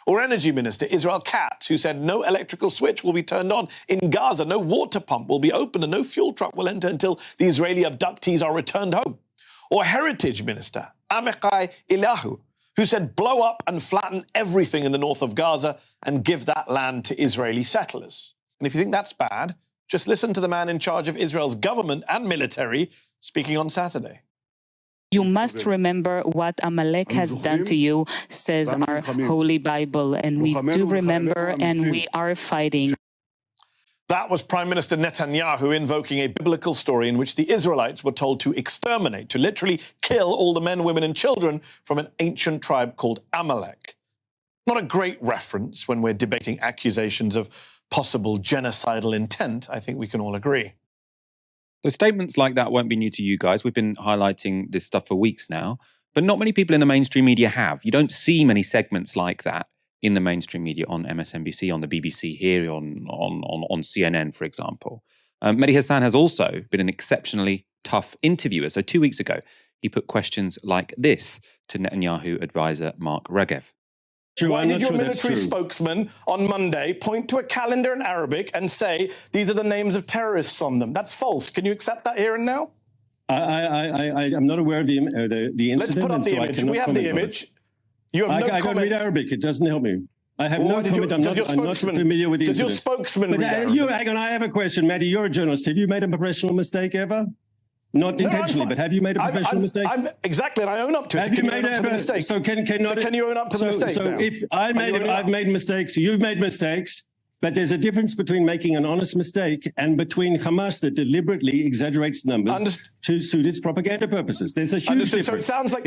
Or Energy Minister Israel Katz, who said no electrical switch will be turned on in Gaza, no water pump will be opened, and no fuel truck will enter until the Israeli abductees are returned home. Or Heritage Minister Amichai Eliyahu, who said blow up and flatten everything in the north of Gaza and give that land to Israeli settlers. And if you think that's bad, just listen to the man in charge of Israel's government and military speaking on Saturday. You must remember what Amalek has done to you, says our Holy Bible, and we do remember, and we are fighting. That was Prime Minister Netanyahu invoking a biblical story in which the Israelites were told to exterminate, to literally kill all the men, women, and children from an ancient tribe called Amalek. Not a great reference when we're debating accusations of possible genocidal intent, I think we can all agree. So statements like that won't be new to you guys. We've been highlighting this stuff for weeks now, but not many people in the mainstream media have. You don't see many segments like that in the mainstream media on MSNBC, on the BBC here, on CNN, for example. Mehdi Hasan has also been an exceptionally tough interviewer. So 2 weeks ago, he put questions like this to Netanyahu advisor Mark Regev. Why did your military spokesman on Monday point to a calendar in Arabic and say these are the names of terrorists on them? That's false. Can you accept that here and now? I'm not aware of the incident. Let's put up the image. We have the image. You have no comment. I don't read Arabic. It doesn't help me. I have no comment. I'm not familiar with the incident. Does your spokesman read Arabic? Hang on, I have a question, Mehdi. You're a journalist. Have you made a professional mistake ever? Not intentionally, but have you made a professional mistake? Exactly, and I own up to it. Have you made a mistake? So can you own up to the mistake? So if I've made mistakes, you've made mistakes, but there's a difference between making an honest mistake and between Hamas that deliberately exaggerates numbers to suit its propaganda purposes. There's a huge difference. So it sounds like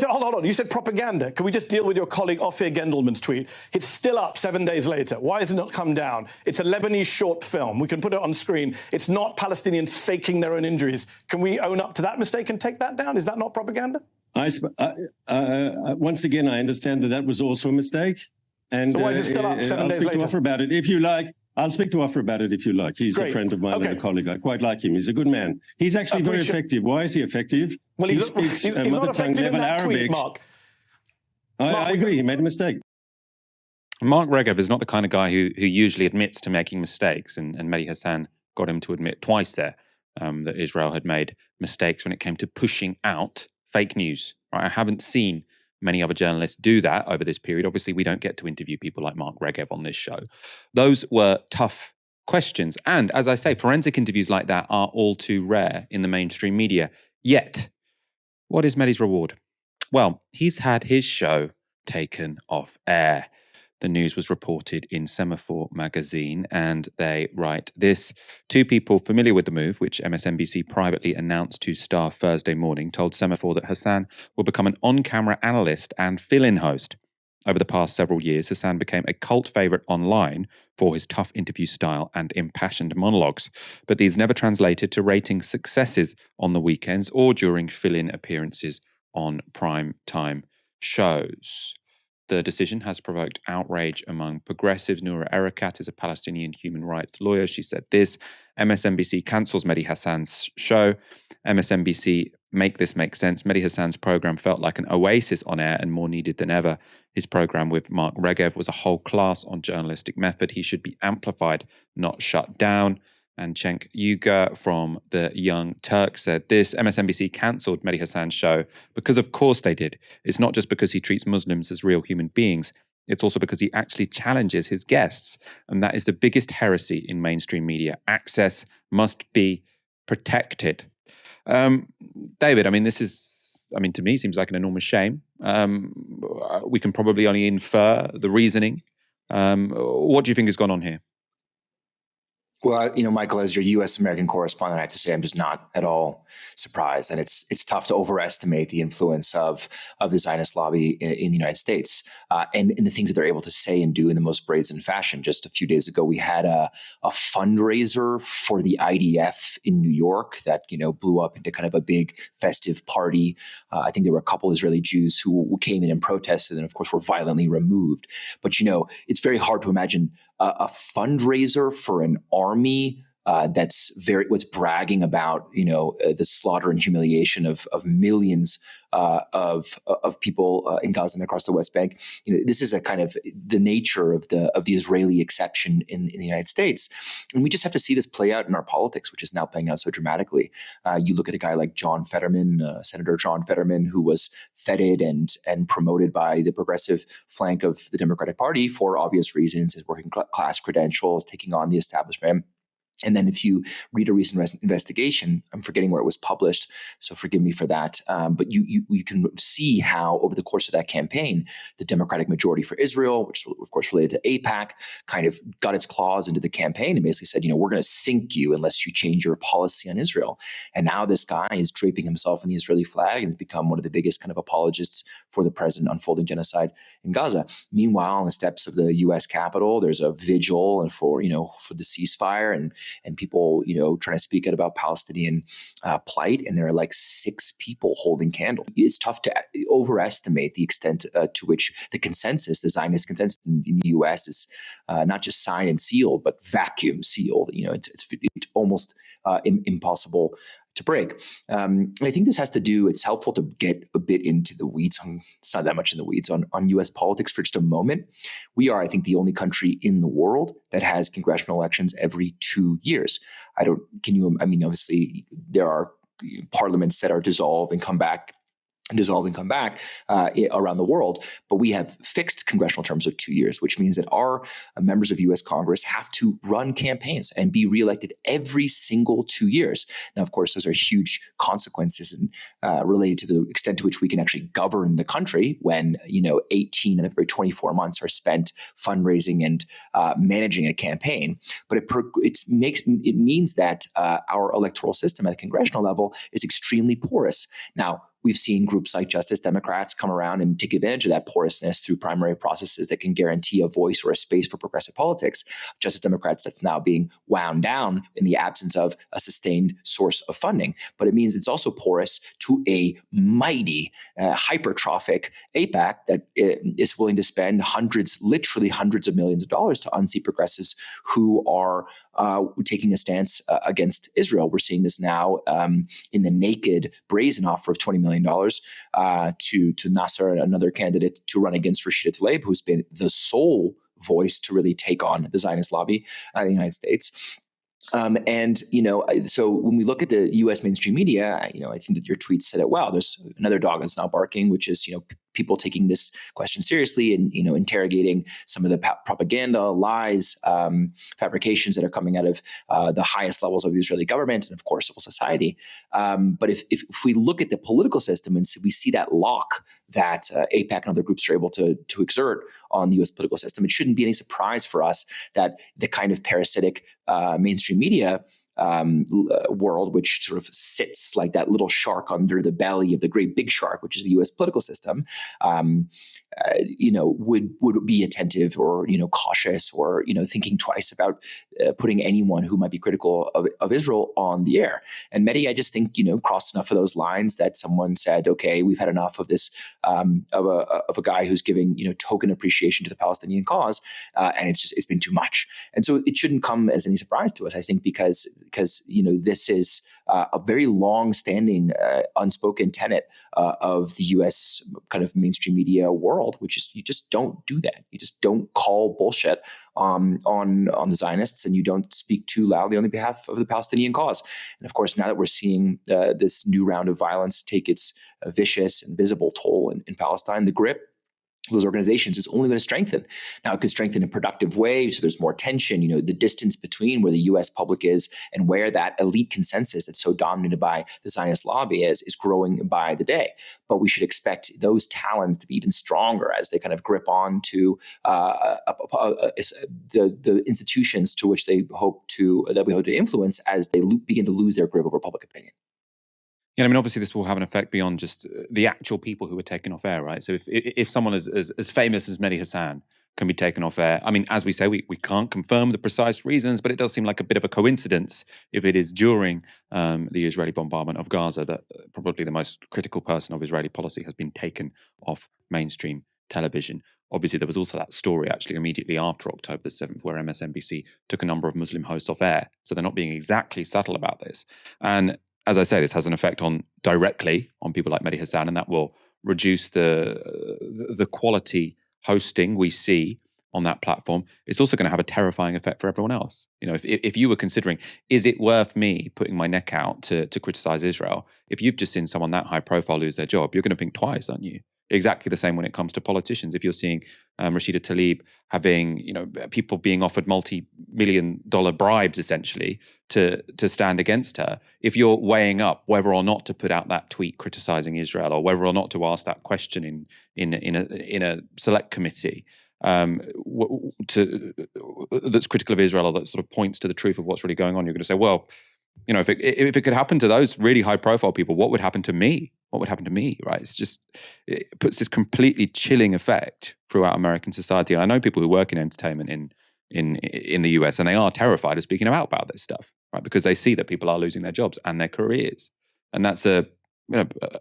hold on. You said propaganda. Can we just deal with your colleague Ophir Gendelman's tweet? It's still up 7 days later. Why has it not come down? It's a Lebanese short film. We can put it on screen. It's not Palestinians faking their own injuries. Can we own up to that mistake and take that down? Is that not propaganda? Once again, I understand that was also a mistake. And so why is it still up 7 days later? I'll speak to Ofer about it if you like. I'll speak to Ofer about it if you like. He's a friend of mine and a colleague. I quite like him. He's a good man. He's actually very effective. Why is he effective? Well, he speaks mother tongue level Arabic. Mark. I agree. He made a mistake. Mark Regev is not the kind of guy who usually admits to making mistakes, and Mehdi Hasan got him to admit twice there that Israel had made mistakes when it came to pushing out fake news. Right? I haven't seen many other journalists do that over this period. Obviously, we don't get to interview people like Mark Regev on this show. Those were tough questions. And as I say, forensic interviews like that are all too rare in the mainstream media. Yet, what is Mehdi's reward? Well, he's had his show taken off air. The news was reported in Semaphore magazine, and they write this. Two people familiar with the move, which MSNBC privately announced to Star Thursday morning, told Semaphore that Hasan will become an on-camera analyst and fill-in host. Over the past several years, Hasan became a cult favorite online for his tough interview style and impassioned monologues, but these never translated to rating successes on the weekends or during fill-in appearances on prime time shows. The decision has provoked outrage among progressives. Noura Erakat is a Palestinian human rights lawyer. She said this: MSNBC cancels Mehdi Hasan's show. MSNBC make this make sense. Mehdi Hasan's program felt like an oasis on air and more needed than ever. His program with Mark Regev was a whole class on journalistic method. He should be amplified, not shut down. And Cenk Uygur from the Young Turk said this: MSNBC cancelled Mehdi Hasan's show because of course they did. It's not just because he treats Muslims as real human beings. It's also because he actually challenges his guests. And that is the biggest heresy in mainstream media. Access must be protected. David, to me, seems like an enormous shame. We can probably only infer the reasoning What do you think has gone on here? Well, Michael, as your U.S.-American correspondent, I have to say I'm just not at all surprised, and it's tough to overestimate the influence of the Zionist lobby in the United States and in the things that they're able to say and do in the most brazen fashion. Just a few days ago, we had a fundraiser for the IDF in New York that blew up into kind of a big festive party. I think there were a couple Israeli Jews who came in and protested, and of course were violently removed. But it's very hard to imagine a fundraiser for an army that's what's bragging about the slaughter and humiliation of millions of people in Gaza and across the West Bank. This is a kind of the nature of the Israeli exception in the United States, and we just have to see this play out in our politics, which is now playing out so dramatically. You look at a guy like John Fetterman, Senator John Fetterman, who was feted and promoted by the progressive flank of the Democratic Party for obvious reasons, his working class credentials, taking on the establishment. And then if you read a recent investigation, I'm forgetting where it was published, so forgive me for that, but you can see how over the course of that campaign, the Democratic Majority for Israel, which of course related to AIPAC, kind of got its claws into the campaign and basically said, we're going to sink you unless you change your policy on Israel. And now this guy is draping himself in the Israeli flag and has become one of the biggest kind of apologists for the present unfolding genocide in Gaza. Meanwhile, on the steps of the U.S. Capitol, there's a vigil and for the ceasefire and people, trying to speak out about Palestinian plight, and there are like 6 people holding candles. It's tough to overestimate the extent to which the Zionist consensus in the U.S. is not just signed and sealed, but vacuum sealed. It's almost impossible to break. And I think this has to do, it's helpful to get a bit into the weeds, it's not that much in the weeds, on U.S. politics for just a moment. We are, I think, the only country in the world that has congressional elections every 2 years. Obviously there are parliaments that are dissolved and come back around the world, but we have fixed congressional terms of 2 years, which means that our members of U.S. Congress have to run campaigns and be reelected every single 2 years. Now, of course, those are huge consequences and related to the extent to which we can actually govern the country when 18 of every 24 months are spent fundraising and managing a campaign. But it means that our electoral system at the congressional level is extremely porous. Now, we've seen groups like Justice Democrats come around and take advantage of that porousness through primary processes that can guarantee a voice or a space for progressive politics. Justice Democrats, that's now being wound down in the absence of a sustained source of funding. But it means it's also porous to a mighty, hypertrophic AIPAC that is willing to spend literally hundreds of millions of dollars to unseat progressives who are taking a stance against Israel. We're seeing this now in the naked, brazen offer of $20 million to Nasser, another candidate, to run against Rashida Tlaib, who's been the sole voice to really take on the Zionist lobby in the United States. So when we look at the U.S. mainstream media, I think that your tweets said it well. There's another dog that's now barking, which is, people taking this question seriously and, interrogating some of the propaganda, lies, fabrications that are coming out of the highest levels of the Israeli government and, of course, civil society. But if we look at the political system and we see that lock that AIPAC and other groups are able to exert on the U.S. political system, it shouldn't be any surprise for us that the kind of parasitic mainstream media world, which sort of sits like that little shark under the belly of the great big shark, which is the U.S. political system, would be attentive or cautious or thinking twice about putting anyone who might be critical of Israel on the air. And Mehdi, I just think crossed enough of those lines that someone said, okay, we've had enough of this of a guy who's giving token appreciation to the Palestinian cause, and it's been too much. And so it shouldn't come as any surprise to us, I think, because this is a very long-standing unspoken tenet of the U.S. kind of mainstream media world, which is you just don't do that. You just don't call bullshit on the Zionists, and you don't speak too loudly on behalf of the Palestinian cause. And of course, now that we're seeing this new round of violence take its vicious and visible toll in Palestine, the grip those organizations is only going to strengthen. Now, it could strengthen in productive ways, so there's more tension. You know, the distance between where the U.S. public is and where that elite consensus that's so dominated by the Zionist lobby is growing by the day. But we should expect those talons to be even stronger as they kind of grip on to the institutions to which we hope to influence as they begin to lose their grip over public opinion. Yeah, I mean, obviously, this will have an effect beyond just the actual people who are taken off air, right? So if someone as famous as Mehdi Hasan can be taken off air, I mean, as we say, we can't confirm the precise reasons, but it does seem like a bit of a coincidence if it is during the Israeli bombardment of Gaza that probably the most critical person of Israeli policy has been taken off mainstream television. Obviously, there was also that story actually immediately after October the 7th where MSNBC took a number of Muslim hosts off air. So they're not being exactly subtle about this. And as I say, this has an effect directly on people like Mehdi Hasan, and that will reduce the quality hosting we see on that platform. It's also going to have a terrifying effect for everyone else. You know, if you were considering, is it worth me putting my neck out to criticize Israel? If you've just seen someone that high profile lose their job, you're going to think twice, aren't you? Exactly the same when it comes to politicians. If you're seeing Rashida Tlaib having, you know, people being offered multi-million-dollar bribes essentially to stand against her, if you're weighing up whether or not to put out that tweet criticizing Israel or whether or not to ask that question in a select committee that's critical of Israel or that sort of points to the truth of what's really going on, you're going to say, well, you know, if it could happen to those really high-profile people, what would happen to me? What would happen to me, right? It puts this completely chilling effect throughout American society. And I know people who work in entertainment in the US, and they are terrified of speaking out about this stuff, right? Because they see that people are losing their jobs and their careers. And that's a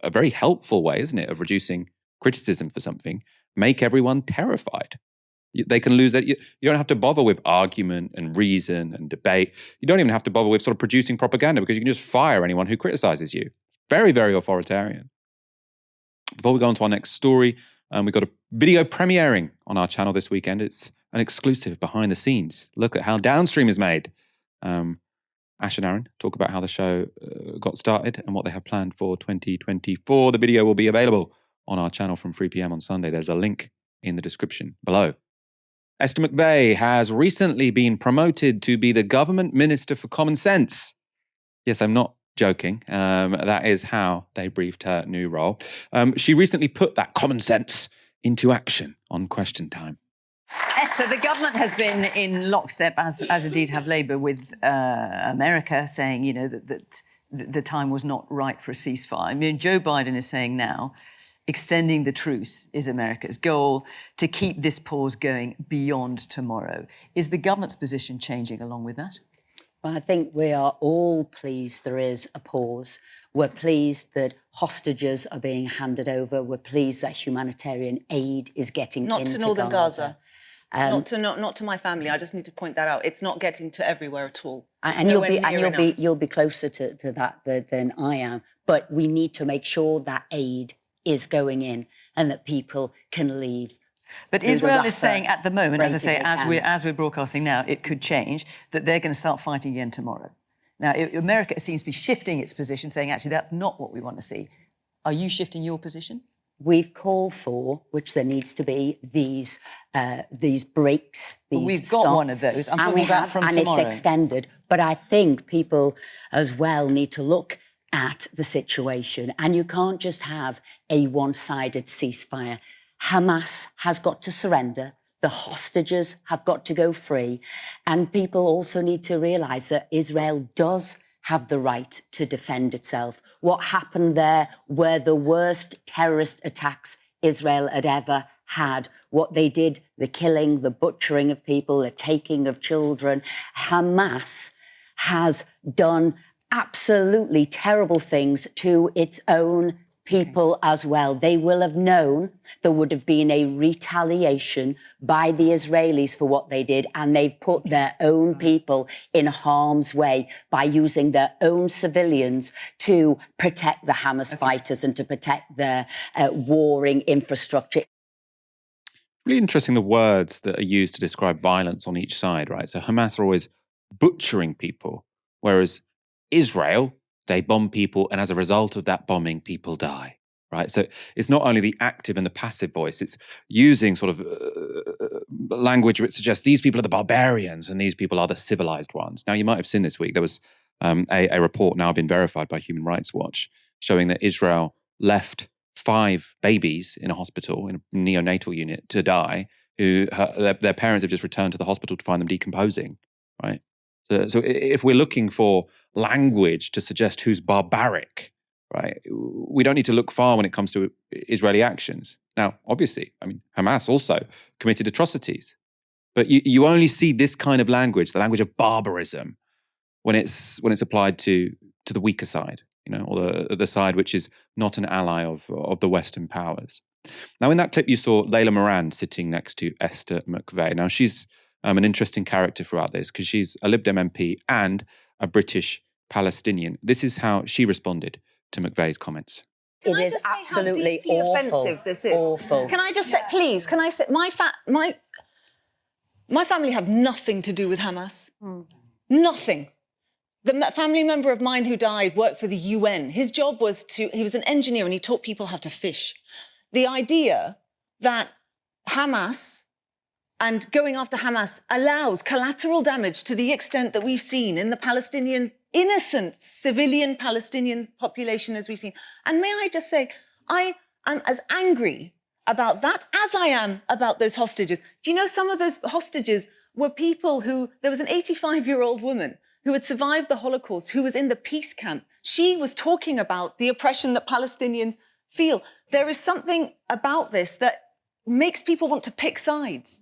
very helpful way, isn't it, of reducing criticism for something. Make everyone terrified. They can lose it. You don't have to bother with argument and reason and debate. You don't even have to bother with sort of producing propaganda because you can just fire anyone who criticizes you. Very, very authoritarian. Before we go on to our next story, we've got a video premiering on our channel this weekend. It's an exclusive behind the scenes. Look at how Downstream is made. Ash and Aaron talk about how the show got started and what they have planned for 2024. The video will be available on our channel from 3 p.m. on Sunday. There's a link in the description below. Esther McVey has recently been promoted to be the Government Minister for Common Sense. Yes, I'm not joking. That is how they briefed her new role. She recently put that common sense into action on Question Time. Esther, the government has been in lockstep, as indeed have Labour, with America, saying, you know, that the time was not right for a ceasefire. I mean, Joe Biden is saying now, extending the truce is America's goal, to keep this pause going beyond tomorrow. Is the government's position changing along with that? Well, I think we are all pleased there is a pause. We're pleased that hostages are being handed over. We're pleased that humanitarian aid is getting into Not to northern Gaza. Not to my family. I just need to point that out. It's not getting to everywhere at all. And you'll be closer to that than I am. But we need to make sure that aid is going in and that people can leave. But Israel is saying at the moment, as I say, as we're broadcasting now, it could change, that they're going to start fighting again tomorrow. Now, America seems to be shifting its position, saying, actually, that's not what we want to see. Are you shifting your position? We've called for, which there needs to be, these breaks, these we've stops, got one of those. I'm talking about from tomorrow. And it's extended. But I think people as well need to look at the situation, and you can't just have a one-sided ceasefire. Hamas has got to surrender. The hostages have got to go free. And people also need to realise that Israel does have the right to defend itself. What happened there were the worst terrorist attacks Israel had ever had. What they did, the killing, the butchering of people, the taking of children. Hamas has done absolutely terrible things to its own people as well. They will have known there would have been a retaliation by the Israelis for what they did, and they've put their own people in harm's way by using their own civilians to protect the Hamas fighters and to protect their warring infrastructure. Really interesting the words that are used to describe violence on each side, right? So Hamas are always butchering people, whereas Israel, they bomb people, and as a result of that bombing, people die. right? So it's not only the active and the passive voice, it's using sort of language which suggests these people are the barbarians and these people are the civilized ones. Now, you might have seen this week, there was a report now been verified by Human Rights Watch showing that Israel left 5 babies in a hospital, in a neonatal unit, to die, who their parents have just returned to the hospital to find them decomposing, right? So if we're looking for language to suggest who's barbaric, right, we don't need to look far when it comes to Israeli actions. Now, obviously, I mean, Hamas also committed atrocities, but you only see this kind of language, the language of barbarism, when it's applied to the weaker side, you know, or the side which is not an ally of the Western powers. Now, in that clip, you saw Layla Moran sitting next to Esther McVey. Now, she's an interesting character throughout this because she's a Lib Dem MP and a British Palestinian. This is how she responded to McVey's comments. It is absolutely awful. Offensive this is. Awful. Can I just say, please, can I say, my family have nothing to do with Hamas. Nothing. The family member of mine who died worked for the UN. His job was he was an engineer and he taught people how to fish. The idea that Hamas and going after Hamas allows collateral damage to the extent that we've seen in the Palestinian, innocent civilian Palestinian population as we've seen. And may I just say, I am as angry about that as I am about those hostages. Do you know some of those hostages were people who, there was an 85-year-old woman who had survived the Holocaust, who was in the peace camp. She was talking about the oppression that Palestinians feel. There is something about this that makes people want to pick sides.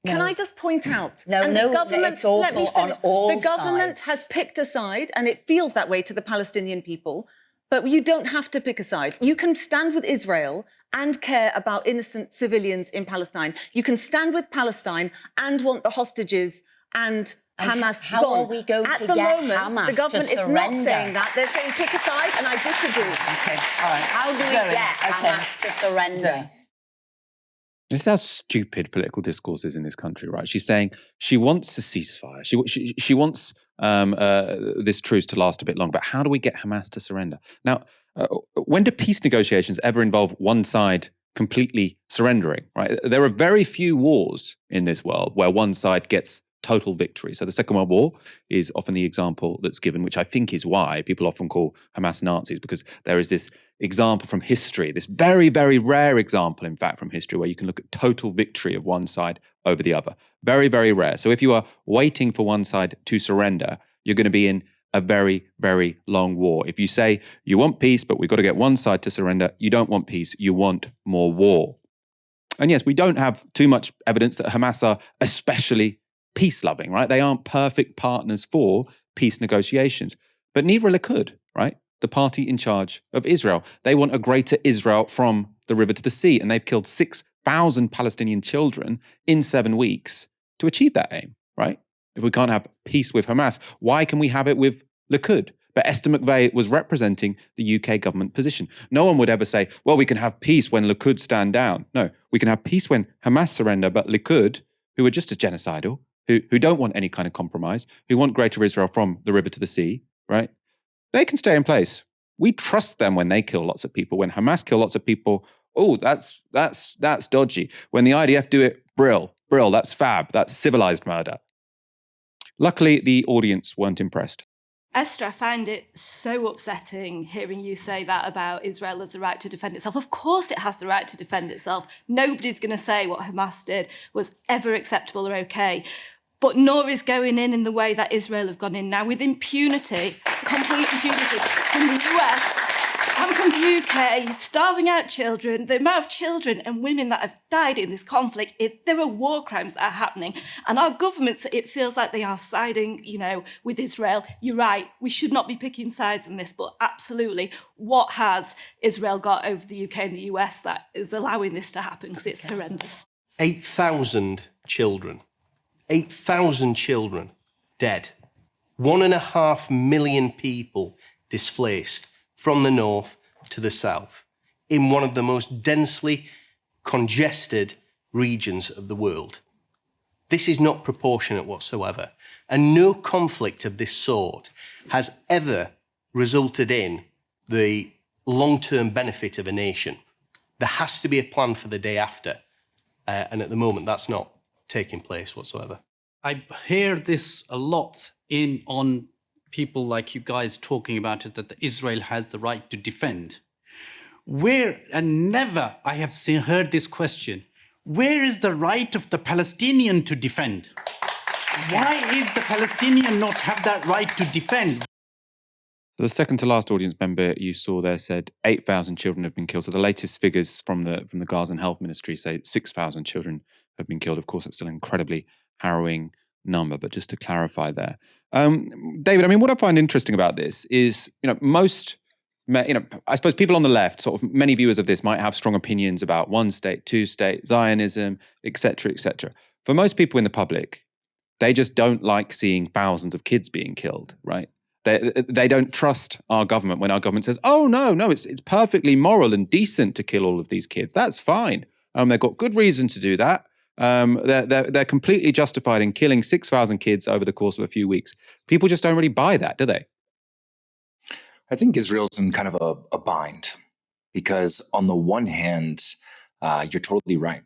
Can I just point out? The government, it's awful on all sides. The government has picked a side, and it feels that way to the Palestinian people, but you don't have to pick a side. You can stand with Israel and care about innocent civilians in Palestine. You can stand with Palestine and want the hostages and Hamas how gone. Are we going At to the get moment, Hamas the government to is not saying that. They're saying pick a side, and I disagree. Okay, all right. How do we get Hamas to surrender? This is how stupid political discourse is in this country, right? She's saying she wants a ceasefire. She wants this truce to last a bit longer. But how do we get Hamas to surrender? Now, when do peace negotiations ever involve one side completely surrendering, right? There are very few wars in this world where one side gets total victory. So the Second World War is often the example that's given, which I think is why people often call Hamas Nazis, because there is this example from history, this very, very rare example, in fact, from history, where you can look at total victory of one side over the other. Very, very rare. So if you are waiting for one side to surrender, you're going to be in a very, very long war. If you say you want peace, but we've got to get one side to surrender, you don't want peace, you want more war. And yes, we don't have too much evidence that Hamas are especially peace-loving, right? They aren't perfect partners for peace negotiations. But neither are Likud, right? The party in charge of Israel. They want a greater Israel from the river to the sea, and they've killed 6,000 Palestinian children in 7 weeks to achieve that aim, right? If we can't have peace with Hamas, why can we have it with Likud? But Esther McVey was representing the UK government position. No one would ever say, well, we can have peace when Likud stand down. No, we can have peace when Hamas surrender, but Likud, who are just as genocidal, who don't want any kind of compromise, who want greater Israel from the river to the sea, right? They can stay in place. We trust them when they kill lots of people. When Hamas kill lots of people, oh, that's dodgy. When the IDF do it, brill, that's fab, that's civilized murder. Luckily, the audience weren't impressed. Esther, I find it so upsetting hearing you say that about Israel has the right to defend itself. Of course it has the right to defend itself. Nobody's going to say what Hamas did was ever acceptable or okay. But nor is going in the way that Israel have gone in now, with impunity, complete impunity, from the US and from the UK, starving out children, the amount of children and women that have died in this conflict. There are war crimes that are happening. And our governments, it feels like they are siding, with Israel. You're right, we should not be picking sides in this, but absolutely, what has Israel got over the UK and the US that is allowing this to happen? Because it's horrendous. 8,000 children. 8,000 children dead. 1.5 million people displaced from the north to the south in one of the most densely congested regions of the world. This is not proportionate whatsoever, and no conflict of this sort has ever resulted in the long-term benefit of a nation. There has to be a plan for the day after. And at the moment, that's not taking place whatsoever. I hear this a lot on people like you guys talking about it, that Israel has the right to defend. And never I have heard this question, where is the right of the Palestinian to defend? Why is the Palestinian not have that right to defend? So the second to last audience member you saw there said 8,000 children have been killed. So the latest figures from the Gaza Health Ministry say 6,000 children have been killed. Of course, it's still an incredibly harrowing number, but just to clarify there. David, I mean, what I find interesting about this is, I suppose people on the left, sort of many viewers of this might have strong opinions about one state, two state, Zionism, etc., etc. For most people in the public, they just don't like seeing thousands of kids being killed, right? They don't trust our government when our government says, oh, no, it's perfectly moral and decent to kill all of these kids. That's fine. They've got good reason to do that. They're completely justified in killing 6,000 kids over the course of a few weeks. People just don't really buy that, do they? I think Israel's in kind of a bind because on the one hand, you're totally right.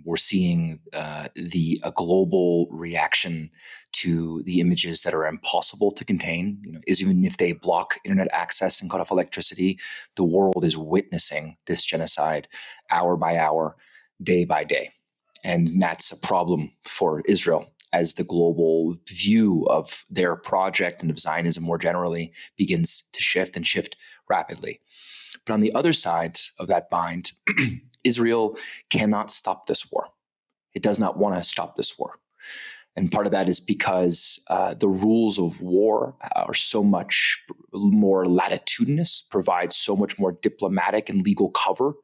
We're seeing a global reaction to the images that are impossible to contain. Even if they block internet access and cut off electricity, the world is witnessing this genocide hour by hour, day by day. And that's a problem for Israel as the global view of their project and of Zionism more generally begins to shift and shift rapidly. But on the other side of that bind, Israel cannot stop this war. It does not want to stop this war. And part of that is because the rules of war are so much more latitudinous, provide so much more diplomatic and legal cover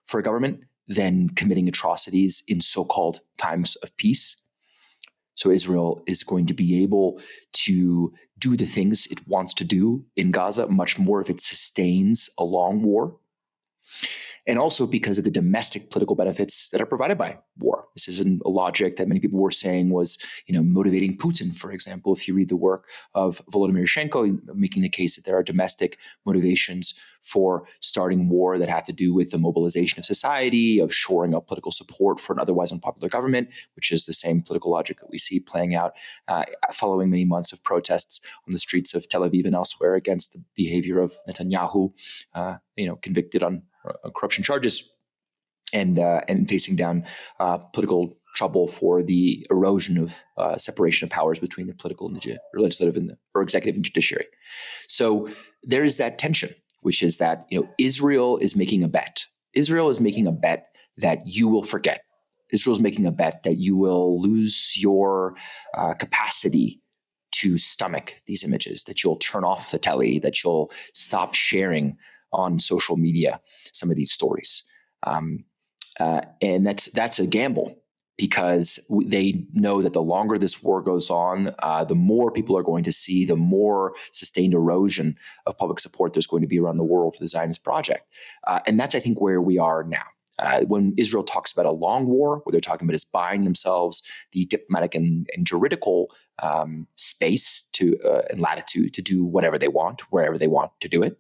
for a government than committing atrocities in so-called times of peace. So Israel is going to be able to do the things it wants to do in Gaza much more if it sustains a long war. And also because of the domestic political benefits that are provided by war. This isn't a logic that many people were saying was, motivating Putin, for example. If you read the work of Volodymyr Yashchenko, making the case that there are domestic motivations for starting war that have to do with the mobilization of society, of shoring up political support for an otherwise unpopular government, which is the same political logic that we see playing out following many months of protests on the streets of Tel Aviv and elsewhere against the behavior of Netanyahu, convicted on corruption charges and facing down political trouble for the erosion of separation of powers between the political and the legislative or executive and judiciary. So there is that tension, which is that Israel is making a bet. Israel is making a bet that you will forget. Israel is making a bet that you will lose your capacity to stomach these images, that you'll turn off the telly, that you'll stop sharing on social media some of these stories. And that's a gamble because they know that the longer this war goes on, the more people are going to see, the more sustained erosion of public support there's going to be around the world for the Zionist project. And that's, I think, where we are now. When Israel talks about a long war, what they're talking about is buying themselves the diplomatic and juridical space and latitude to do whatever they want, wherever they want to do it.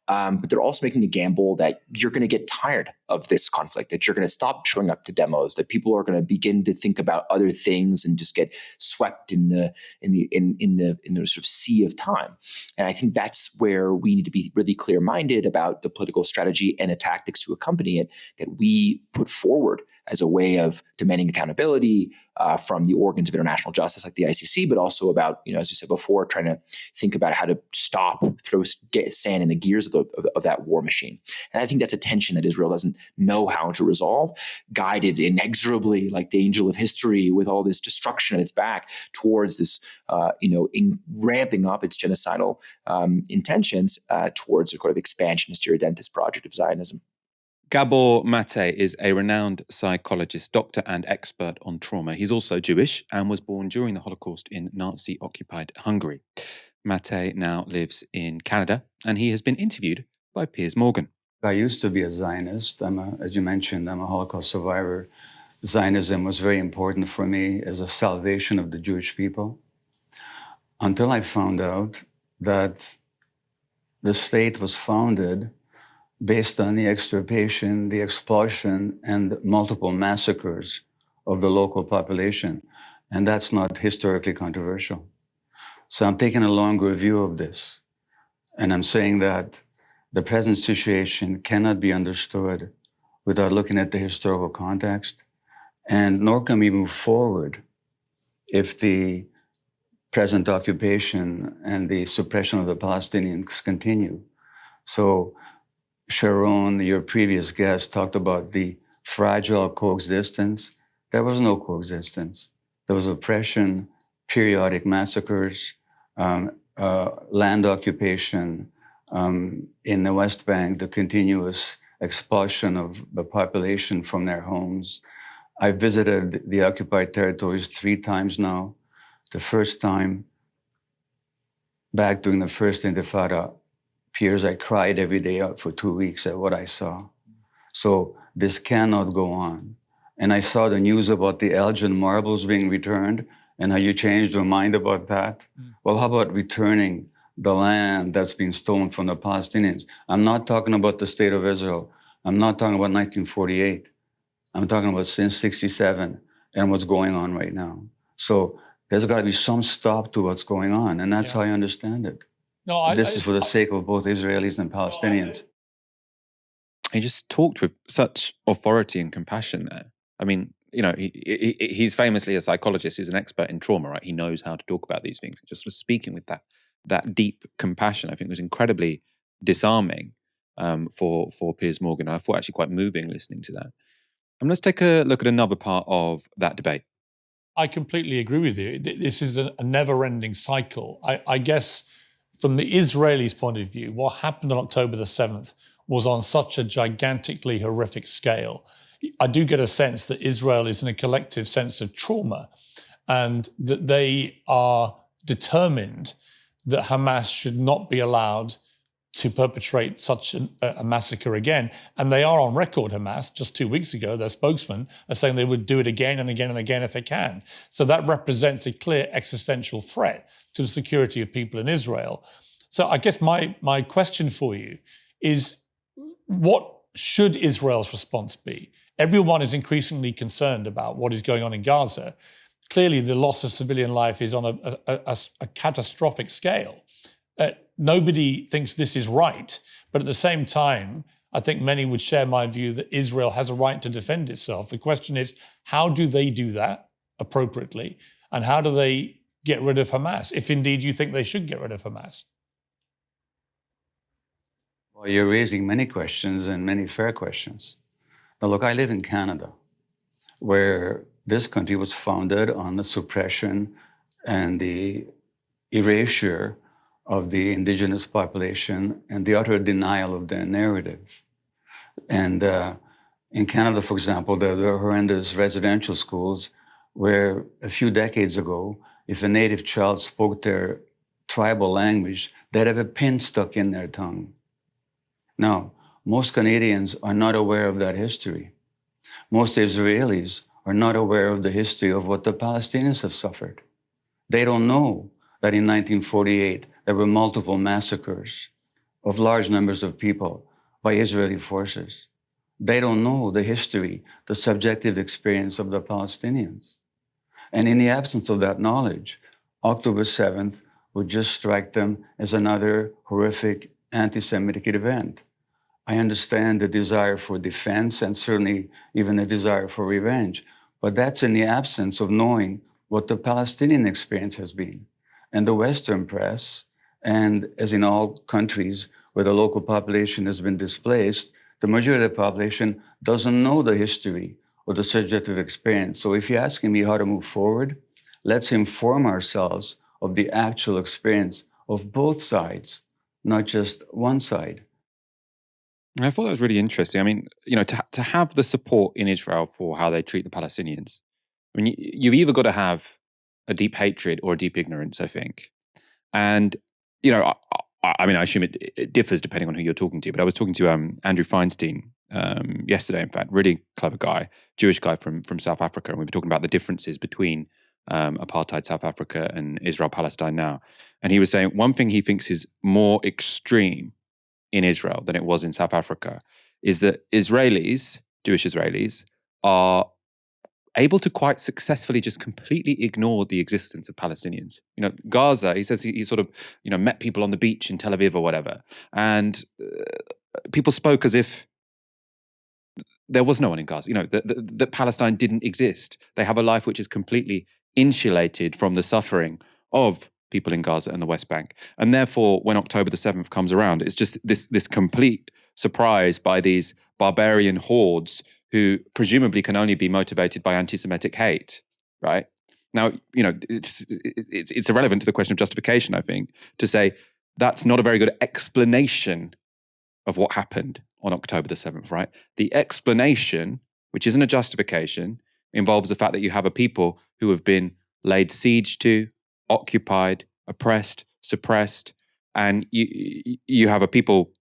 But they're also making a gamble that you're going to get tired of this conflict, that you're going to stop showing up to demos, that people are going to begin to think about other things and just get swept in the sort of sea of time. And I think that's where we need to be really clear-minded about the political strategy and the tactics to accompany it that we put forward as a way of demanding accountability from the organs of international justice like the ICC, but also about, as you said before, trying to think about how to get sand in the gears of that war machine. And I think that's a tension that Israel doesn't know how to resolve, guided inexorably like the angel of history with all this destruction at its back towards this, ramping up its genocidal intentions towards a kind of expansionist irredentist project of Zionism. Gabor Maté is a renowned psychologist, doctor and expert on trauma. He's also Jewish and was born during the Holocaust in Nazi-occupied Hungary. Maté now lives in Canada, and he has been interviewed by Piers Morgan. I used to be a Zionist. As you mentioned, I'm a Holocaust survivor. Zionism was very important for me as a salvation of the Jewish people, until I found out that the state was founded based on the extirpation, the expulsion, and multiple massacres of the local population. And that's not historically controversial. So I'm taking a longer view of this. And I'm saying that the present situation cannot be understood without looking at the historical context, and nor can we move forward if the present occupation and the suppression of the Palestinians continue. So Sharon, your previous guest, talked about the fragile coexistence. There was no coexistence. There was oppression, periodic massacres, land occupation in the West Bank, the continuous expulsion of the population from their homes. I visited the occupied territories 3 times now. The first time, back during the first Intifada, Piers, I cried every day for 2 weeks at what I saw. So this cannot go on. And I saw the news about the Elgin marbles being returned and how you changed your mind about that. Well, how about returning the land that's been stolen from the Palestinians? I'm not talking about the state of Israel. I'm not talking about 1948. I'm talking about since 67 and what's going on right now. So there's got to be some stop to what's going on, and that's how I understand it. No, this is for the sake of both Israelis and Palestinians. He just talked with such authority and compassion there. I mean, you know, he's famously a psychologist who's an expert in trauma, right? He knows how to talk about these things. Just sort of speaking with that deep compassion, I think, was incredibly disarming for Piers Morgan. I thought actually quite moving listening to that. Let's take a look at another part of that debate. I completely agree with you. This is a never-ending cycle. I guess from the Israelis' point of view, what happened on October the 7th was on such a gigantically horrific scale. I do get a sense that Israel is in a collective sense of trauma and that they are determined that Hamas should not be allowed to perpetrate such a massacre again. And they are on record, Hamas, just 2 weeks ago, their spokesman are saying they would do it again and again and again if they can. So that represents a clear existential threat to the security of people in Israel. So I guess my question for you is, what should Israel's response be? Everyone is increasingly concerned about what is going on in Gaza. Clearly, the loss of civilian life is on a catastrophic scale. Nobody thinks this is right, but at the same time, I think many would share my view that Israel has a right to defend itself. The question is, how do they do that appropriately? And how do they get rid of Hamas, if indeed you think they should get rid of Hamas? Well, you're raising many questions and many fair questions. Now, look, I live in Canada, where this country was founded on the suppression and the erasure of the indigenous population and the utter denial of their narrative. And in Canada, for example, there are horrendous residential schools where a few decades ago, if a native child spoke their tribal language, they'd have a pin stuck in their tongue. Now, most Canadians are not aware of that history. Most Israelis are not aware of the history of what the Palestinians have suffered. They don't know that in 1948, there were multiple massacres of large numbers of people by Israeli forces. They don't know the history, the subjective experience of the Palestinians. And in the absence of that knowledge, October 7th would just strike them as another horrific anti-Semitic event. I understand the desire for defense and certainly even the desire for revenge, but that's in the absence of knowing what the Palestinian experience has been. And the Western press, and as in all countries where the local population has been displaced, the majority of the population doesn't know the history or the subjective experience. So if you're asking me how to move forward, let's inform ourselves of the actual experience of both sides, not just one side. And I thought that was really interesting. I mean, you know, to have the support in Israel for how they treat the Palestinians, I mean, you've either got to have a deep hatred or a deep ignorance, I think. And, you know, I mean, I assume it differs depending on who you're talking to, but I was talking to Andrew Feinstein yesterday, in fact, really clever guy, Jewish guy from South Africa, and we were talking about the differences between apartheid South Africa and Israel-Palestine now. And he was saying one thing he thinks is more extreme in Israel than it was in South Africa is that Israelis, Jewish Israelis, are able to quite successfully just completely ignore the existence of Palestinians. You know, Gaza, he says he sort of, you know, met people on the beach in Tel Aviv or whatever, and people spoke as if there was no one in Gaza, you know, that Palestine didn't exist. They have a life which is completely insulated from the suffering of people in Gaza and the West Bank. And therefore, when October the 7th comes around, it's just this complete surprise by these barbarian hordes who presumably can only be motivated by anti-Semitic hate, right? Now, you know, it's irrelevant to the question of justification, I think, to say that's not a very good explanation of what happened on October the 7th, right? The explanation, which isn't a justification, involves the fact that you have a people who have been laid siege to, occupied, oppressed, suppressed, and you have a people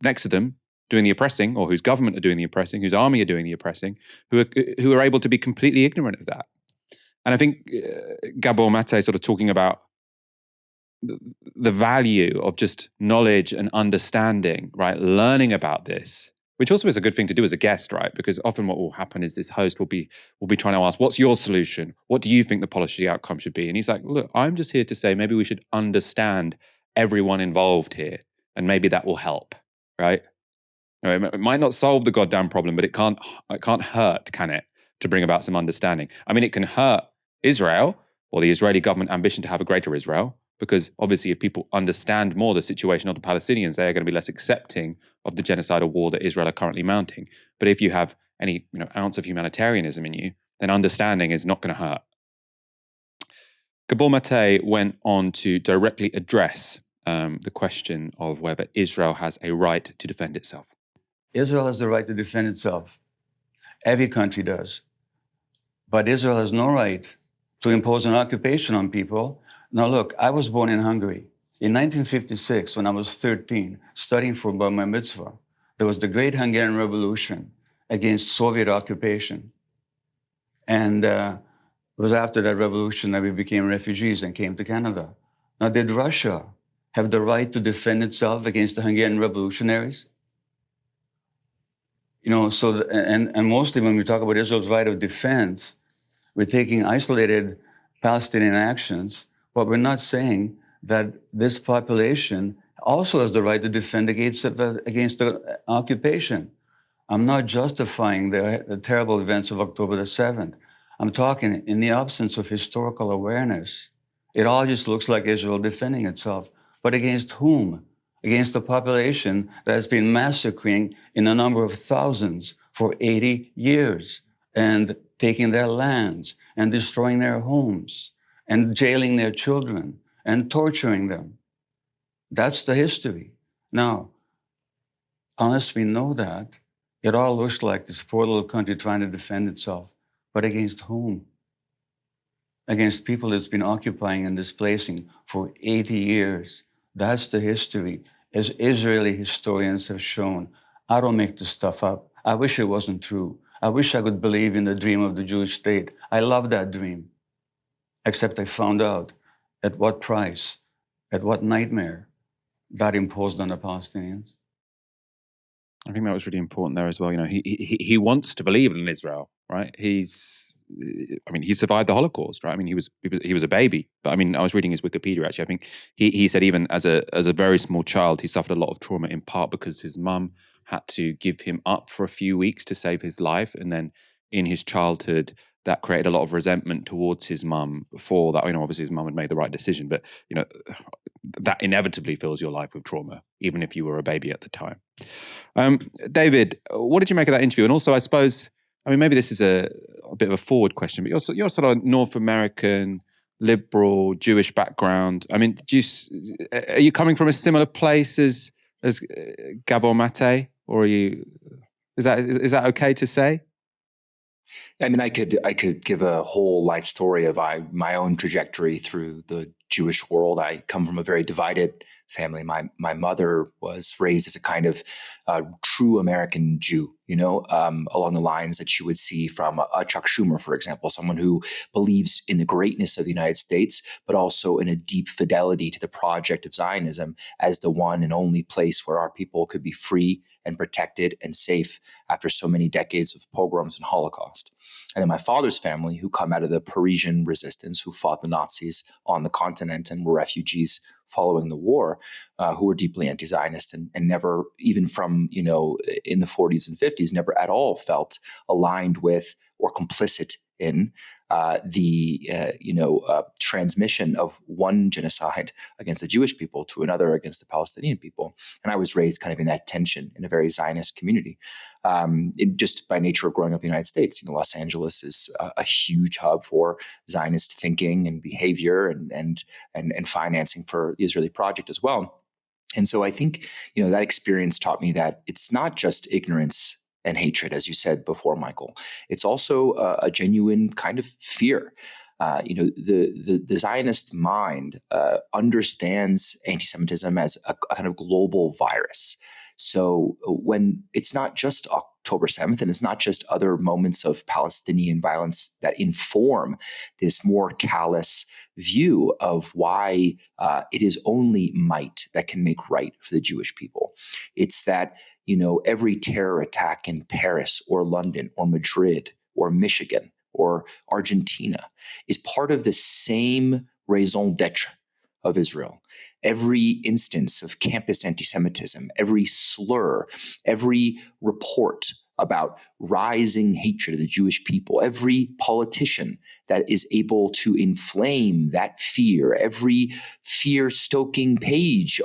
next to them doing the oppressing, or whose government are doing the oppressing, whose army are doing the oppressing, who are able to be completely ignorant of that. And I think Gabor Maté sort of talking about the value of just knowledge and understanding, right? Learning about this, which also is a good thing to do as a guest, right? Because often what will happen is this host will be trying to ask, what's your solution? What do you think the policy outcome should be? And he's like, look, I'm just here to say maybe we should understand everyone involved here, and maybe that will help, right? You know, it might not solve the goddamn problem, but it can't hurt, can it, to bring about some understanding? I mean, it can hurt Israel or the Israeli government ambition to have a greater Israel, because obviously if people understand more the situation of the Palestinians, they are going to be less accepting of the genocidal war that Israel are currently mounting. But if you have any ounce of humanitarianism in you, then understanding is not going to hurt. Gabor Maté went on to directly address the question of whether Israel has a right to defend itself. Israel has the right to defend itself. Every country does. But Israel has no right to impose an occupation on people. Now look, I was born in Hungary. In 1956, when I was 13, studying for Bar Mitzvah, there was the Great Hungarian Revolution against Soviet occupation. And it was after that revolution that we became refugees and came to Canada. Now, did Russia have the right to defend itself against the Hungarian revolutionaries? You know, so, and mostly when we talk about Israel's right of defense, we're taking isolated Palestinian actions, but we're not saying that this population also has the right to defend against the occupation. I'm not justifying the terrible events of October the 7th. I'm talking in the absence of historical awareness. It all just looks like Israel defending itself. But against whom? Against the population that has been massacring in a number of thousands for 80 years and taking their lands and destroying their homes and jailing their children and torturing them. That's the history. Now, unless we know that, it all looks like this poor little country trying to defend itself. But against whom? Against people it's been occupying and displacing for 80 years. That's the history, as Israeli historians have shown. I don't make this stuff up. I wish it wasn't true. I wish I could believe in the dream of the Jewish state. I love that dream. Except I found out at what price, at what nightmare that imposed on the Palestinians. I think that was really important there as well. You know, he wants to believe in Israel, right? He survived the Holocaust, right? I mean, he was a baby, but I mean, I was reading his Wikipedia actually. I think he said even as a very small child, he suffered a lot of trauma in part because his mum had to give him up for a few weeks to save his life, and then in his childhood, that created a lot of resentment towards his mum for that. You know, obviously his mum had made the right decision, but you know, that inevitably fills your life with trauma, even if you were a baby at the time. David, what did you make of that interview? And also, I suppose, I mean, maybe this is a bit of a forward question, but you're sort of North American, liberal, Jewish background. I mean, are you coming from a similar place as Gabor Maté, or is that okay to say? I mean, I could give a whole life story of my own trajectory through the Jewish world. I come from a very divided family. My mother was raised as a kind of true American Jew, along the lines that you would see from a Chuck Schumer, for example, someone who believes in the greatness of the United States, but also in a deep fidelity to the project of Zionism as the one and only place where our people could be free and protected and safe after so many decades of pogroms and Holocaust. And then my father's family, who come out of the Parisian resistance, who fought the Nazis on the continent and were refugees following the war, who were deeply anti-Zionist and never, even from, in the 40s and 50s, never at all felt aligned with or complicit in the transmission of one genocide against the Jewish people to another against the Palestinian people. And I was raised kind of in that tension in a very Zionist community. Just by nature of growing up in the United States, Los Angeles is a huge hub for Zionist thinking and behavior and financing for the Israeli project as well. And so I think, that experience taught me that it's not just ignorance and hatred, as you said before, Michael. It's also a genuine kind of fear. The Zionist mind understands anti-Semitism as a kind of global virus. So when it's not just October 7th, and it's not just other moments of Palestinian violence that inform this more callous view of why it is only might that can make right for the Jewish people. It's that, every terror attack in Paris or London or Madrid or Michigan or Argentina is part of the same raison d'etre of Israel. Every instance of campus anti-Semitism, every slur, every report about rising hatred of the Jewish people, every politician that is able to inflame that fear, every fear-stoking page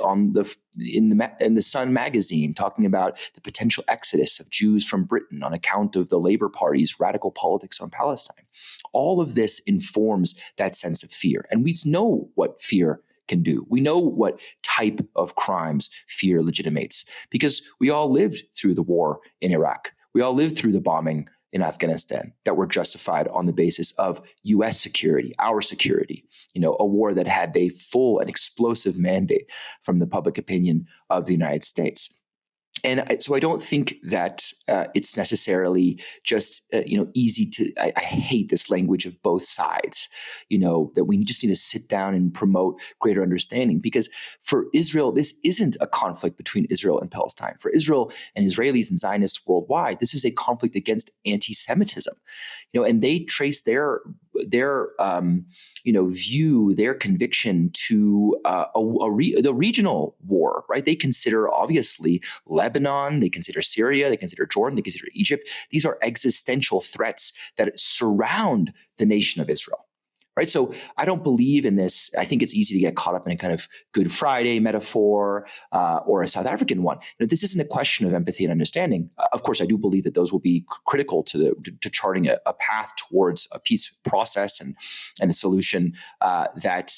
in the Sun magazine talking about the potential exodus of Jews from Britain on account of the Labour Party's radical politics on Palestine. All of this informs that sense of fear. And we know what fear can do. We know what type of crimes fear legitimates because we all lived through the war in Iraq. We all lived through the bombing in Afghanistan that were justified on the basis of U.S. security, our security, a war that had a full and explosive mandate from the public opinion of the United States. And so I don't think that it's necessarily just, easy to, I hate this language of both sides, that we just need to sit down and promote greater understanding. Because for Israel, this isn't a conflict between Israel and Palestine. For Israel and Israelis and Zionists worldwide, this is a conflict against anti-Semitism, and they trace their view, their conviction to the regional war, right? They consider, obviously, Lebanon, they consider Syria, they consider Jordan, they consider Egypt. These are existential threats that surround the nation of Israel. Right. So I don't believe in this. I think it's easy to get caught up in a kind of Good Friday metaphor or a South African one. This isn't a question of empathy and understanding. Of course, I do believe that those will be critical to charting a path towards a peace process and a solution that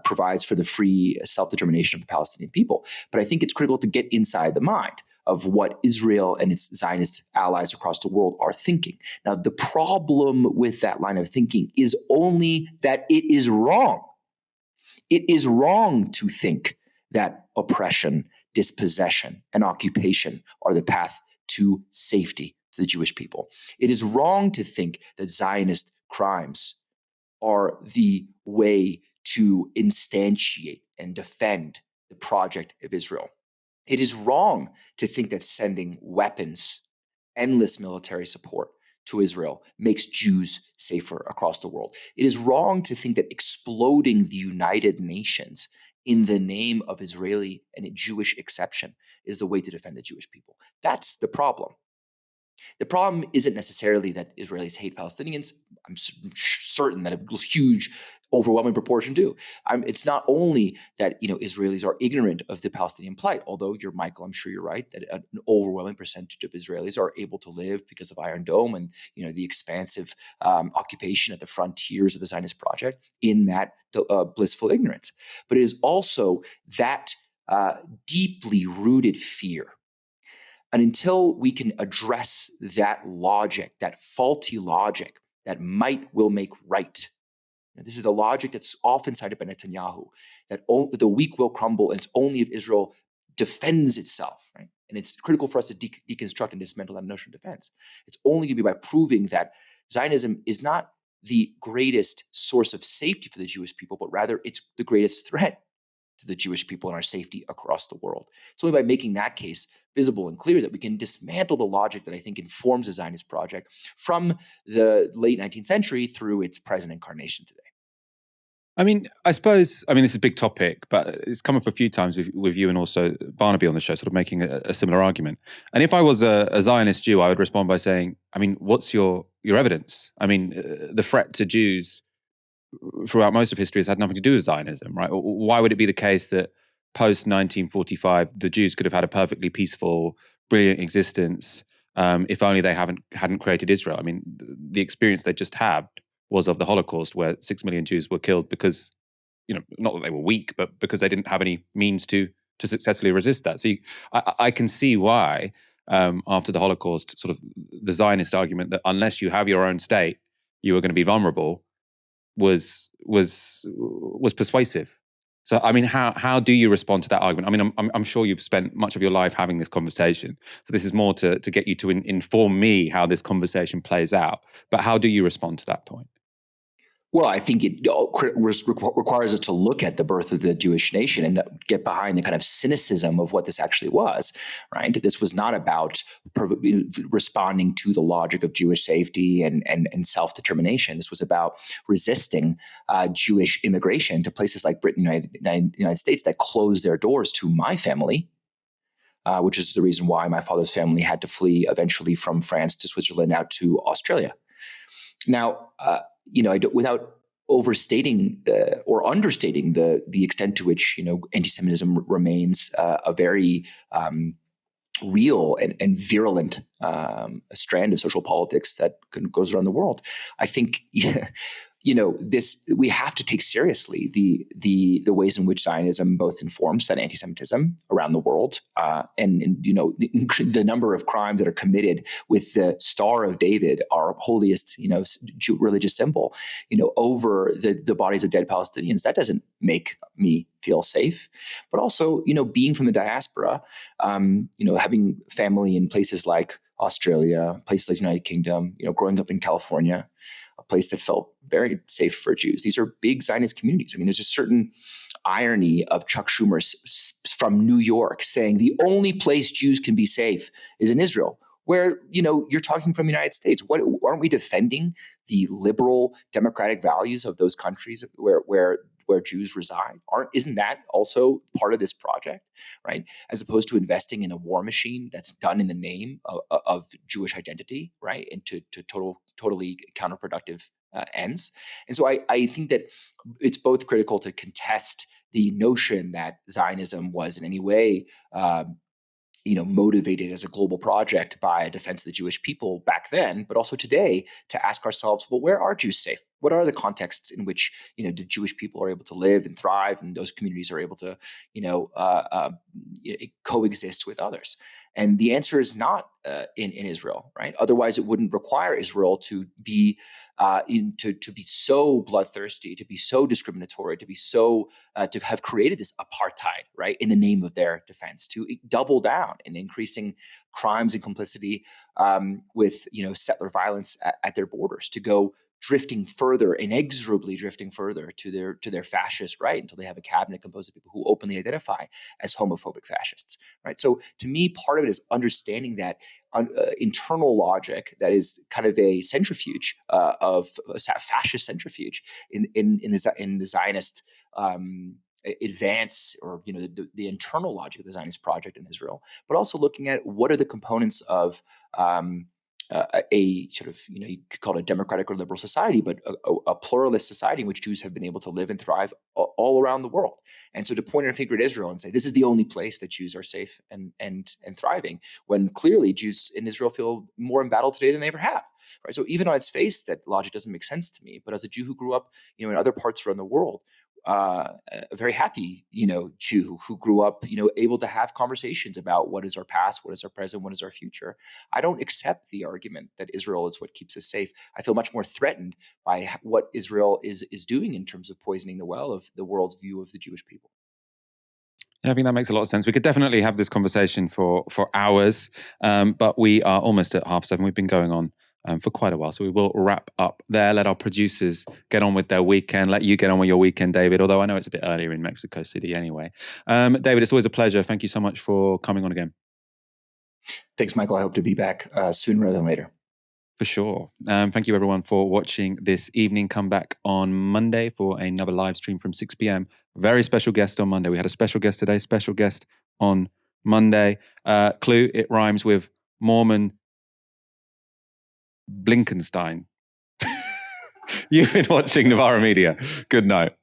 provides for the free self-determination of the Palestinian people. But I think it's critical to get inside the mind of what Israel and its Zionist allies across the world are thinking. Now, the problem with that line of thinking is only that it is wrong. It is wrong to think that oppression, dispossession, and occupation are the path to safety for the Jewish people. It is wrong to think that Zionist crimes are the way to instantiate and defend the project of Israel. It is wrong to think that sending weapons, endless military support to Israel makes Jews safer across the world. It is wrong to think that exploding the United Nations in the name of Israeli and Jewish exception is the way to defend the Jewish people. That's the problem. The problem isn't necessarily that Israelis hate Palestinians. I'm certain that a huge, overwhelming proportion do. It's not only that Israelis are ignorant of the Palestinian plight, although Michael, I'm sure you're right that an overwhelming percentage of Israelis are able to live because of Iron Dome and the expansive occupation at the frontiers of the Zionist project in that blissful ignorance. But it is also that deeply rooted fear. And until we can address that logic, that faulty logic, that might will make right, This is the logic that's often cited by Netanyahu, that the weak will crumble, and it's only if Israel defends itself, right? And it's critical for us to deconstruct and dismantle that notion of defense. It's only going to be by proving that Zionism is not the greatest source of safety for the Jewish people, but rather it's the greatest threat to the Jewish people and our safety across the world. It's only by making that case visible and clear that we can dismantle the logic that I think informs the Zionist project from the late 19th century through its present incarnation today. I mean, I suppose, this is a big topic, but it's come up a few times with you and also Barnaby on the show, sort of making a similar argument. And if I was a Zionist Jew, I would respond by saying, what's your evidence? The threat to Jews throughout most of history has had nothing to do with Zionism, right? Why would it be the case that post-1945, the Jews could have had a perfectly peaceful, brilliant existence if only they hadn't created Israel? The experience they just had was of the Holocaust, where 6 million Jews were killed because, not that they were weak, but because they didn't have any means to successfully resist that. So I can see why, after the Holocaust, sort of the Zionist argument that unless you have your own state, you are going to be vulnerable, was persuasive. So, how do you respond to that argument? I'm sure you've spent much of your life having this conversation. So this is more to get you to inform me how this conversation plays out. But how do you respond to that point? Well, I think it requires us to look at the birth of the Jewish nation and get behind the kind of cynicism of what this actually was, right? This was not about responding to the logic of Jewish safety and self-determination. This was about resisting Jewish immigration to places like Britain and the United States that closed their doors to my family, which is the reason why my father's family had to flee eventually from France to Switzerland out to Australia. Now, without overstating or understating the extent to which anti-Semitism remains a very real and virulent strand of social politics that goes around the world, I think we have to take seriously the ways in which Zionism both informs that anti-Semitism around the world, and the number of crimes that are committed with the Star of David, our holiest religious symbol, over the bodies of dead Palestinians. That doesn't make me feel safe. But also, being from the diaspora, having family in places like Australia, places like the United Kingdom, growing up in California, a place that felt very safe for Jews. These are big Zionist communities. There's a certain irony of Chuck Schumer from New York saying the only place Jews can be safe is in Israel, where, you're talking from the United States. Aren't we defending the liberal democratic values of those countries where Jews reside? Isn't that also part of this project, right? As opposed to investing in a war machine that's done in the name of Jewish identity, right? And to totally counterproductive ends. And so I think that it's both critical to contest the notion that Zionism was in any way motivated as a global project by a defense of the Jewish people back then, but also today to ask ourselves, well, where are Jews safe? What are the contexts in which, the Jewish people are able to live and thrive, and those communities are able to, coexist with others? And the answer is not in Israel, right? Otherwise, it wouldn't require Israel to be to be so bloodthirsty, to be so discriminatory, to be so to have created this apartheid, right, in the name of their defense, to double down in increasing crimes and complicity with settler violence at their borders, to go drifting further, inexorably drifting further to their fascist right until they have a cabinet composed of people who openly identify as homophobic fascists, right? So to me, part of it is understanding that internal logic that is kind of a centrifuge of a fascist centrifuge in the Zionist advance, or the internal logic of the Zionist project in Israel, but also looking at what are the components of a sort of, you could call it a democratic or liberal society, but a pluralist society in which Jews have been able to live and thrive all around the world. And so to point our finger at Israel and say, this is the only place that Jews are safe and thriving, when clearly Jews in Israel feel more embattled today than they ever have. Right? So even on its face, that logic doesn't make sense to me. But as a Jew who grew up, in other parts around the world, very happy, Jew who grew up, able to have conversations about what is our past, what is our present, what is our future. I don't accept the argument that Israel is what keeps us safe. I feel much more threatened by what Israel is doing in terms of poisoning the well of the world's view of the Jewish people. Yeah, I think that makes a lot of sense. We could definitely have this conversation for hours, but we are almost at 7:30. We've been going on for quite a while, so we will wrap up there. Let our producers get on with their weekend. Let you get on with your weekend, David, although I know it's a bit earlier in Mexico City anyway. David, it's always a pleasure. Thank you so much for coming on again. Thanks, Michael. I hope to be back sooner rather than later. For sure. Thank you, everyone, for watching this evening. Come back on Monday for another live stream from 6 p.m. Very special guest on Monday. We had a special guest today, special guest on Monday. Clue, it rhymes with Mormon Blinkenstein. You've been watching Novara Media. Good night.